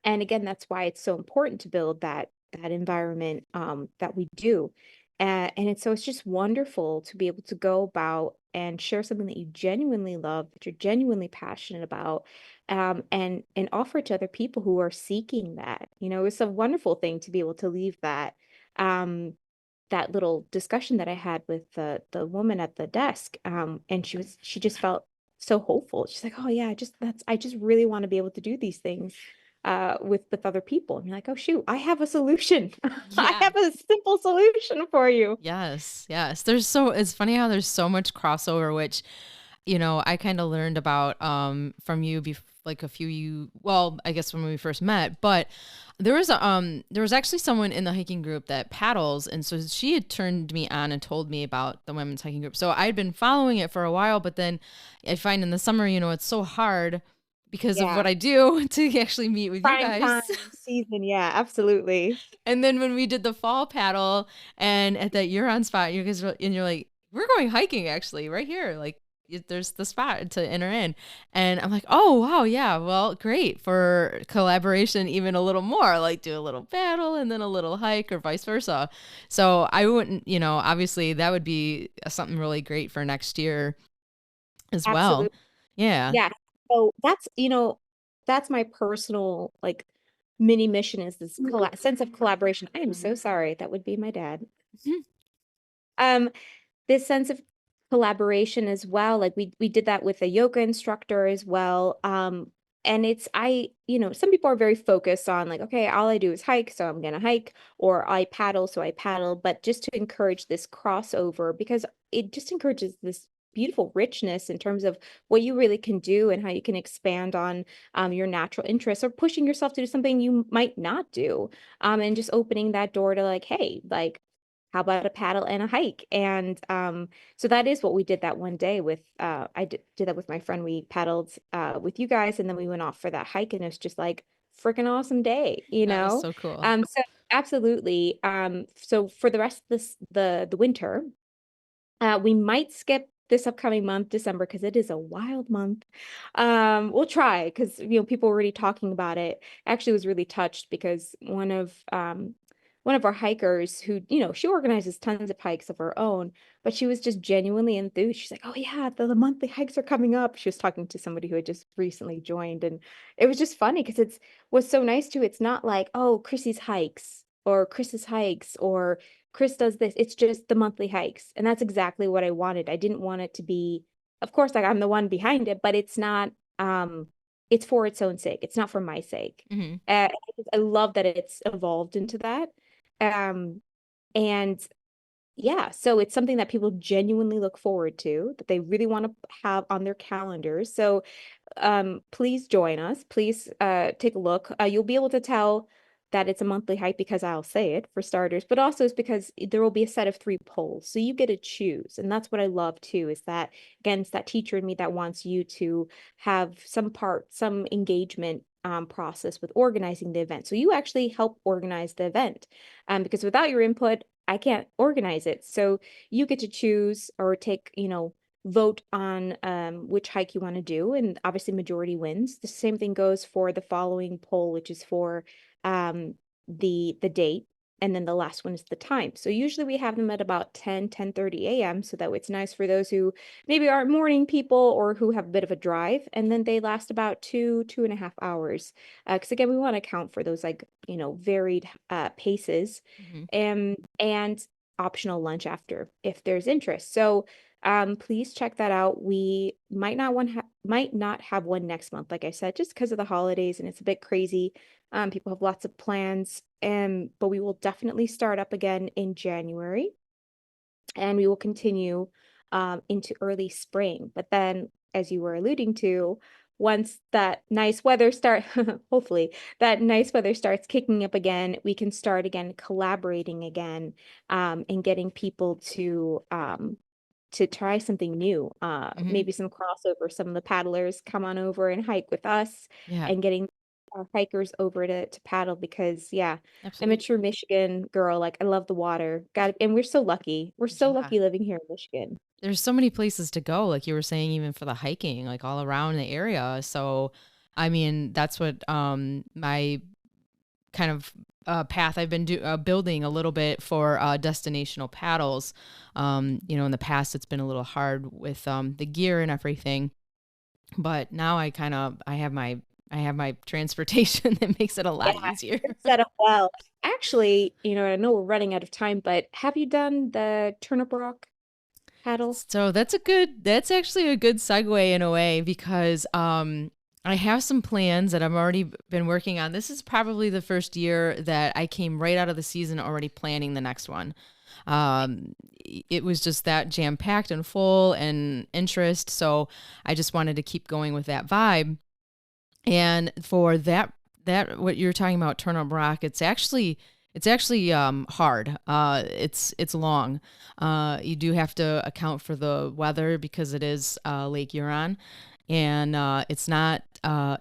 And again, that's why it's so important to build that environment that we do. And it's just wonderful to be able to go about and share something that you genuinely love, that you're genuinely passionate about, and offer it to other people who are seeking that. It's a wonderful thing to be able to leave um, that little discussion that I had with the woman at the desk, and she just felt so hopeful. She's like, oh yeah, I just really want to be able to do these things with other people. And you're like, oh shoot, I have a solution. I Yeah. have a simple solution for you. Yes. Yes. It's funny how there's so much crossover, which, I kind of learned about from you like I guess when we first met, but there was actually someone in the hiking group that paddles, and so she had turned me on and told me about the women's hiking group. So I'd been following it for a while, but then I find in the summer, it's so hard because of Yeah. what I do to actually meet with you Prime time guys. season. Yeah, absolutely. And then when we did the fall paddle and at that Huron spot, you guys were, and you're like, we're going hiking actually right here. Like, there's the spot to enter in. And I'm like, oh wow, yeah, well, great for collaboration, even a little more, like do a little paddle and then a little hike or vice versa. So I wouldn't, obviously that would be something really great for next year as well. Absolutely. Yeah. Yeah. So that's my personal like mini mission is this sense of collaboration. I am so sorry. That would be my dad. Mhm. Um, this sense of collaboration as well. Like we did that with a yoga instructor as well. And it's some people are very focused on like, okay, all I do is hike, so I'm gonna hike, or I paddle, so I paddle. But just to encourage this crossover, because it just encourages this beautiful richness in terms of what you really can do and how you can expand on your natural interests or pushing yourself to do something you might not do. And just opening that door to like, hey, like how about a paddle and a hike? And so that is what we did that one day with I did that with my friend. We paddled with you guys and then we went off for that hike and it was just like freaking awesome day, you That is know? so cool. So absolutely. So for the rest of this the winter, we might skip this upcoming month, December, because it is a wild month. We'll try because people were already talking about it. Actually, was really touched because one of our hikers who she organizes tons of hikes of her own, but she was just genuinely enthused. She's like, "Oh yeah, the monthly hikes are coming up." She was talking to somebody who had just recently joined, and it was just funny because it's was so nice too. It's not like, "Oh, Chrissy's hikes." Or Chris's hikes, or Chris does this. It's just the monthly hikes. And that's exactly what I wanted. I didn't want it to be, of course, like I'm the one behind it, but it's not, it's for its own sake. It's not for my sake. Hmm. I love that it's evolved into that. Um, and yeah, so it's something that people genuinely look forward to, that they really want to have on their calendars. So please join us. Please take a look. You'll be able to tell that it's a monthly hike because I'll say it for starters, but also it's because there will be a set of 3 polls. So you get to choose. And that's what I love too, is that again, it's that teacher in me that wants you to have some engagement process with organizing the event. So you actually help organize the event. Because without your input, I can't organize it. So you get to choose or take, vote on which hike you want to do, and obviously majority wins. The same thing goes for the following poll, which is for the date, and then the last one is the time. So usually we have them at about 10:30 a.m. so that it's nice for those who maybe aren't morning people or who have a bit of a drive, and then they last about 2.5 hours. Because again, we want to account for those like varied paces, Hmm. and optional lunch after if there's interest. So please check that out. We might not have one next month, like I said, just because of the holidays and it's a bit crazy. People have lots of plans, but we will definitely start up again in January, and we will continue into early spring. But then, as you were alluding to, once that nice weather hopefully that nice weather starts kicking up again, we can start again collaborating again, and getting people to try something new. Hmm. Maybe some crossover. Some of the paddlers come on over and hike with us, Yeah, and getting our hikers over to paddle because yeah, I'm a absolutely. true Michigan girl. Like I love the water. Got and we're so lucky. We're so Yeah. lucky living here in Michigan. There's so many places to go, like you were saying, even for the hiking, like all around the area. So, I mean, that's what my kind of path I've been building a little bit for destinational paddles. In the past, it's been a little hard with the gear and everything, but now I have my transportation that makes it a Yeah, lot easier. it's set up well. Actually, I know we're running out of time, but have you done the Turnip Rock paddle? So that's actually a good segue in a way because I have some plans that I've already been working on. This is probably the first year that I came right out of the season already planning the next one. It was just that jam packed and full and interest. So I just wanted to keep going with that vibe. And for that what you're talking about, Turnip Rock, it's actually hard. It's long. You do have to account for the weather because it is Lake Huron, and it's not.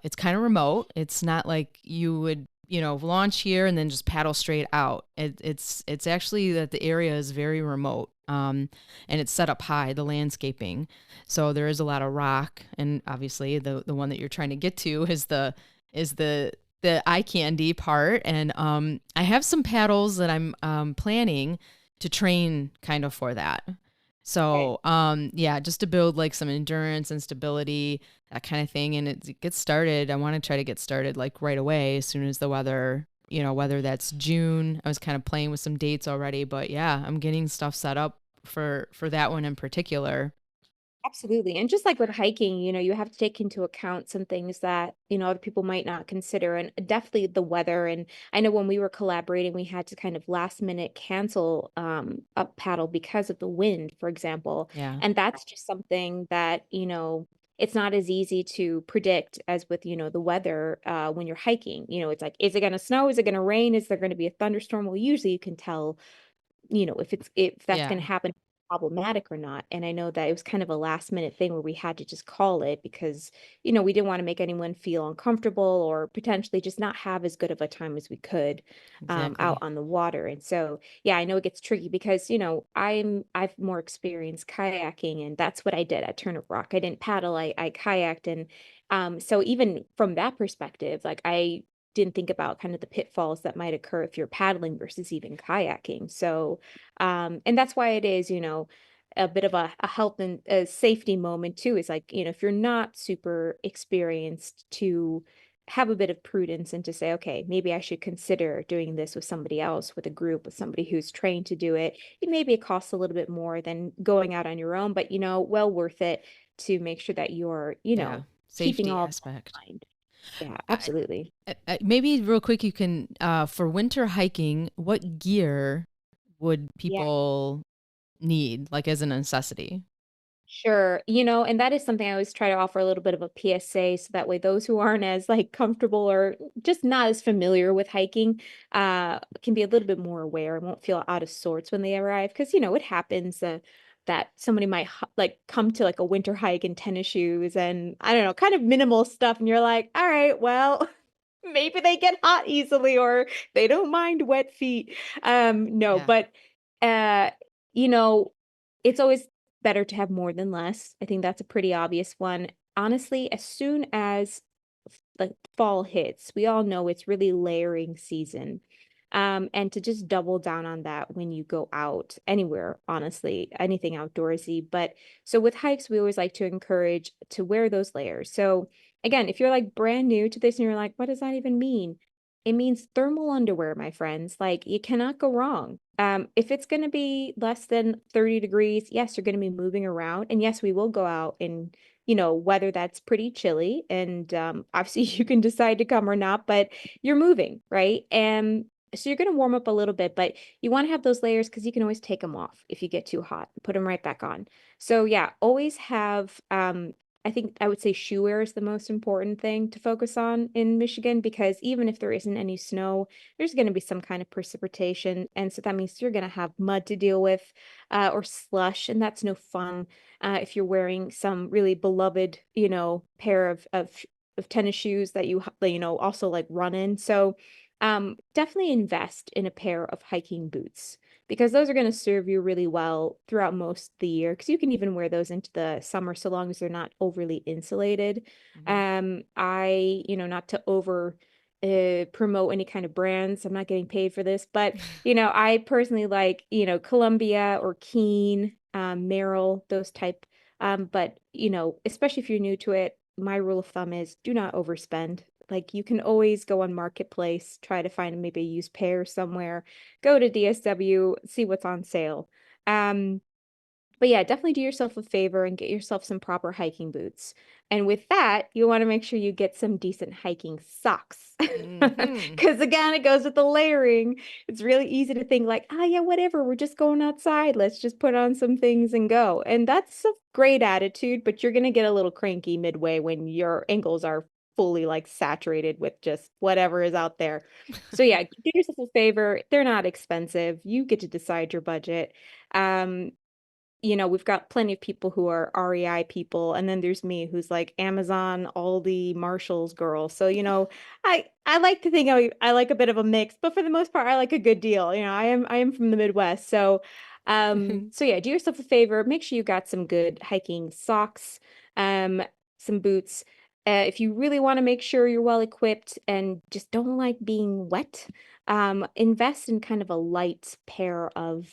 It's kind of remote. It's not like you would launch here and then just paddle straight out. It's actually that the area is very remote. and it's set up high, the landscaping. So there is a lot of rock, and obviously the one that you're trying to get to is the eye candy part. And I have some paddles that I'm planning to train kind of for that. Okay. So yeah, just to build like some endurance and stability, that kind of thing. And it gets started. I want to try to get started like right away as soon as the weather, whether that's June. I was kind of playing with some dates already, but yeah, I'm getting stuff set up for that one in particular. Absolutely. And just like with hiking, you have to take into account some things that, other people might not consider, and definitely the weather. And I know when we were collaborating, we had to kind of last minute cancel a paddle because of the wind, for example. Yeah. And that's just something that, it's not as easy to predict as with, the weather when you're hiking. It's like, is it going to snow? Is it going to rain? Is there going to be a thunderstorm? Well, usually you can tell if that's Yeah. gonna happen problematic or not. And I know that it was kind of a last minute thing where we had to just call it because, we didn't want to make anyone feel uncomfortable or potentially just not have as good of a time as we could out Exactly. on the water. And so, yeah, I know it gets tricky because, I've more experience kayaking, and that's what I did at Turnip Rock. I didn't paddle, I kayaked. And so even from that perspective, like I didn't think about kind of the pitfalls that might occur if you're paddling versus even kayaking. So, and that's why it is, a bit of a health and a safety moment too. Is like, if you're not super experienced, to have a bit of prudence and to say, okay, maybe I should consider doing this with somebody else, with a group, with somebody who's trained to do it. Maybe it costs a little bit more than going out on your own, but well worth it to make sure that you're, Yeah. keeping Safety all that aspect. in mind. Yeah, I, absolutely. maybe real quick, you can for winter hiking, what gear would Yeah. people need like as a necessity? Sure. And that is something I always try to offer a little bit of a PSA so that way those who aren't as like comfortable or just not as familiar with hiking can be a little bit more aware and won't feel out of sorts when they arrive. Because, it happens that somebody might like come to like a winter hike in tennis shoes and I don't know, kind of minimal stuff. And you're like, all right, well, maybe they get hot easily or they don't mind wet feet. No, Yeah. but uh, you know, it's always better to have more than less. I think that's a pretty obvious one. Honestly, as soon as like fall hits, we all know it's really layering season. And to just double down on that when you go out anywhere, honestly, anything outdoorsy. But so with hikes, we always like to encourage to wear those layers. So again, if you're like brand new to this and you're like, what does that even mean? It means thermal underwear, my friends. Like you cannot go wrong. If it's going to be less than 30 degrees, yes, you're going to be moving around. And yes, we will go out in, weather that's pretty chilly. And obviously you can decide to come or not, but you're moving, right? And so you're going to warm up a little bit, but you want to have those layers because you can always take them off if you get too hot, put them right back on. So yeah, always have I think I would say shoe wear is the most important thing to focus on in Michigan because even if there isn't any snow, there's going to be some kind of precipitation. And so that means you're going to have mud to deal with or slush, and that's no fun if you're wearing some really beloved, pair of tennis shoes that also like run in. So definitely invest in a pair of hiking boots because those are going to serve you really well throughout most of the year because you can even wear those into the summer so long as they're not overly insulated. Hmm. Not to over promote any kind of brands. I'm not getting paid for this, but I personally like, Columbia or Keen, Merrill, those type. But especially if you're new to it, my rule of thumb is do not overspend. Like you can always go on Marketplace, try to find maybe a used pair somewhere, go to DSW, see what's on sale. Um, but yeah, definitely do yourself a favor and get yourself some proper hiking boots. And with that, you want to make sure you get some decent hiking socks. Hmm. Because again, it goes with the layering. It's really easy to think like, ah, yeah, whatever, we're just going outside. Let's just put on some things and go. And that's a great attitude, but you're going to get a little cranky midway when your ankles are fully like saturated with just whatever is out there. So yeah, do yourself a favor. They're not expensive. You get to decide your budget. Um, we've got plenty of people who are REI people, and then there's me who's like Amazon, Aldi, Marshalls girl. So, I like to think I like a bit of a mix, but for the most part, I like a good deal. I am from the Midwest. So, So yeah, do yourself a favor, make sure you got some good hiking socks, um, some boots. If you really want to make sure you're well equipped and just don't like being wet, invest in kind of a light pair of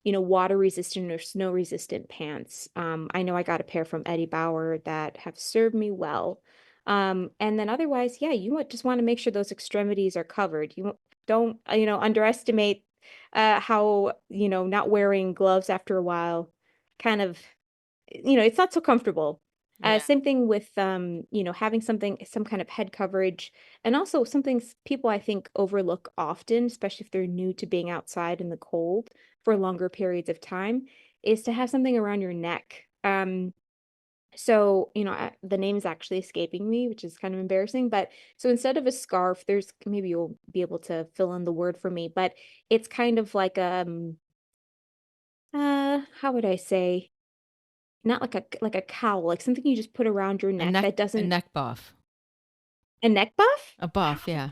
water resistant or snow resistant pants. I know I got a pair from Eddie Bauer that have served me well. And then otherwise, yeah, just want to make sure those extremities are covered. You don't, underestimate how, not wearing gloves after a while kind of, it's not so comfortable. Yeah. Same thing with, having some kind of head coverage, and also something people I think overlook often, especially if they're new to being outside in the cold for longer periods of time, is to have something around your neck. So, the name is actually escaping me, which is kind of embarrassing. But so instead of a scarf, maybe you'll be able to fill in the word for me, but it's kind of like how would I say? Not like a cowl, like something you just put around your A neck neck that a doesn't. neck buff. A neck buff? A buff, yeah.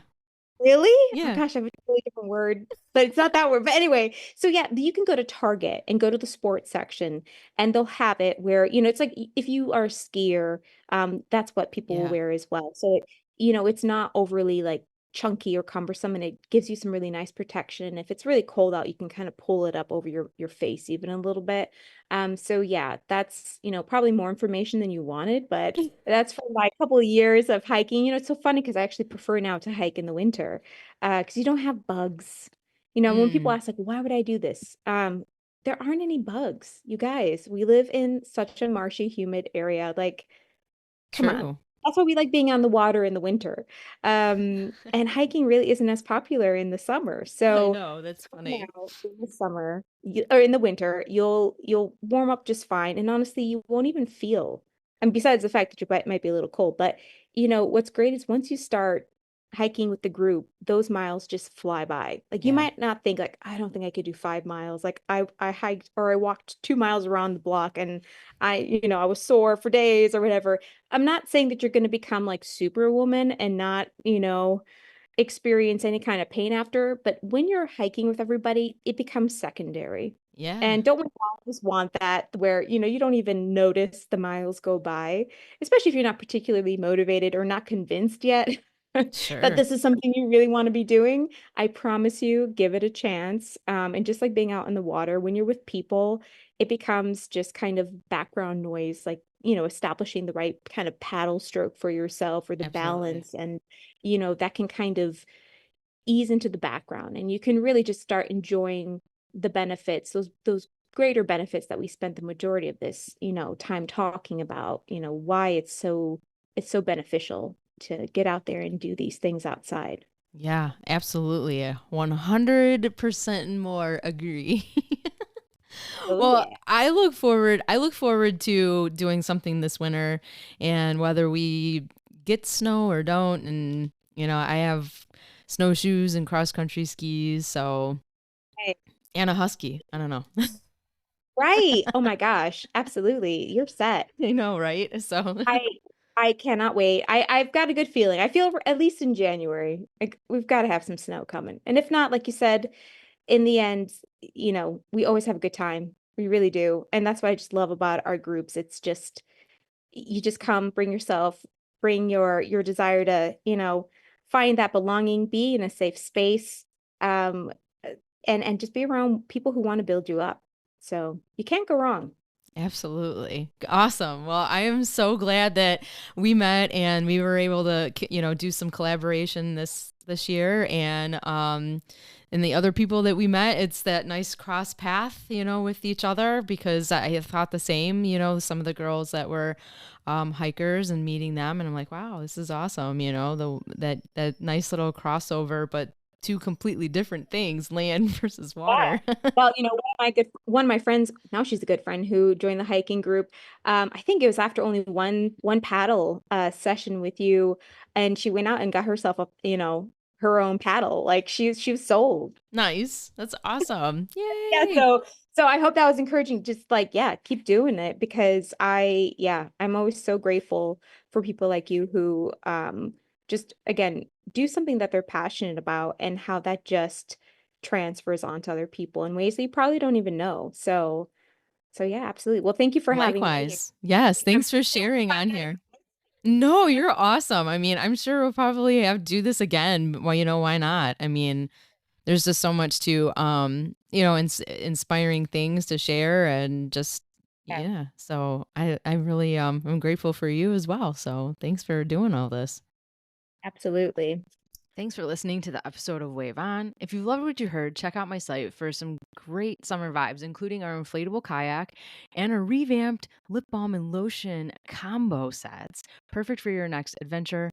Really? Oh my Yeah. gosh, I have a totally different word, but it's not that word. But anyway, so yeah, you can go to Target and go to the sports section, and they'll have it where, it's like if you are a skier, that's what people will Yeah. wear as well. So it's not overly like chunky or cumbersome, and it gives you some really nice protection. If it's really cold out, you can kind of pull it up over your face even a little bit. So yeah, that's, probably more information than you wanted, but that's from my couple of years of hiking. It's so funny because I actually prefer now to hike in the winter, because you don't have bugs. When people Mm, ask like, why would I do this? There aren't any bugs. You guys, we live in such a marshy, humid area. Like, come on. true. That's why we like being on the water in the winter. And hiking really isn't as popular in the summer. I So know, that's come funny. out in the summer or in the winter, you'll warm up just fine. And honestly, you won't even feel. And besides the fact that your butt might be a little cold, but what's great is once you start hiking with the group, those miles just fly by. Like you Yeah. might not think like, I don't think I could do 5 miles. Like I hiked or I walked 2 miles around the block and I was sore for days or whatever. I'm not saying that you're going to become like Superwoman and not, experience any kind of pain after, but when you're hiking with everybody, it becomes secondary. Yeah. And don't we all just want that where, you don't even notice the miles go by, especially if you're not particularly motivated or not convinced yet that Sure. this is something you really want to be doing. I promise you, give it a chance. And just like being out in the water, when you're with people, it becomes just kind of background noise, like, establishing the right kind of paddle stroke for yourself or the Absolutely. balance. And that can kind of ease into the background and you can really just start enjoying the benefits, those greater benefits that we spent the majority of this, time talking about, why it's so beneficial to get out there and do these things outside. Yeah, absolutely. 100% and more agree. Oh Well, yeah. I look forward to doing something this winter, and whether we get snow or don't, and I have snowshoes and cross country skis, so Right. and a husky. I don't know. Right. Oh my gosh, absolutely. You're set. I know, right? So I I cannot wait. I've got a good feeling. I feel at least in January, like we've got to have some snow coming. And if not, like you said, in the end, we always have a good time. We really do. And that's what I just love about our groups. It's just you just come, bring yourself, bring your desire to, find that belonging, be in a safe space, um, and just be around people who want to build you up. So you can't go wrong. absolutely. Awesome. Well, I am so glad that we met and we were able to, do some collaboration this year, and the other people that we met, it's that nice cross path, with each other, because I have thought the same, some of the girls that were hikers, and meeting them, and I'm like, wow, this is awesome, that nice little crossover, but two completely different things, land versus Yeah. water. Well, one of my friends, now she's a good friend who joined the hiking group. I think it was after only one paddle session with you, and she went out and got herself her own paddle. Like she was sold. Nice. That's awesome. Yeah, Yay. so I hope that was encouraging. Just like, yeah, keep doing it because I'm always so grateful for people like you who just again do something that they're passionate about and how that just transfers on to other people in ways that you probably don't even know. So yeah, absolutely. Well, thank you for having me. Likewise. Yes, thanks for sharing on here. No, you're awesome. I mean, I'm sure we'll probably have to do this again. Well, why not? I mean, there's just so much to inspiring things to share and just Yeah, yeah. So I really I'm grateful for you as well. So thanks for doing all this. absolutely. Thanks for listening to the episode of Wave On. If you loved what you heard, check out my site for some great summer vibes, including our inflatable kayak and a revamped lip balm and lotion combo sets, perfect for your next adventure.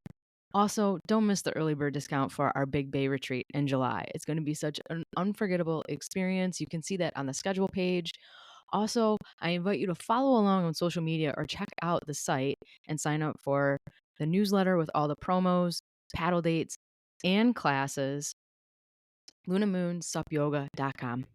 Also, don't miss the early bird discount for our Big Bay retreat in July. It's going to be such an unforgettable experience. You can see that on the schedule page. Also, I invite you to follow along on social media or check out the site and sign up for the newsletter with all the promos, paddle dates, and classes. lunamoonsupyoga.com.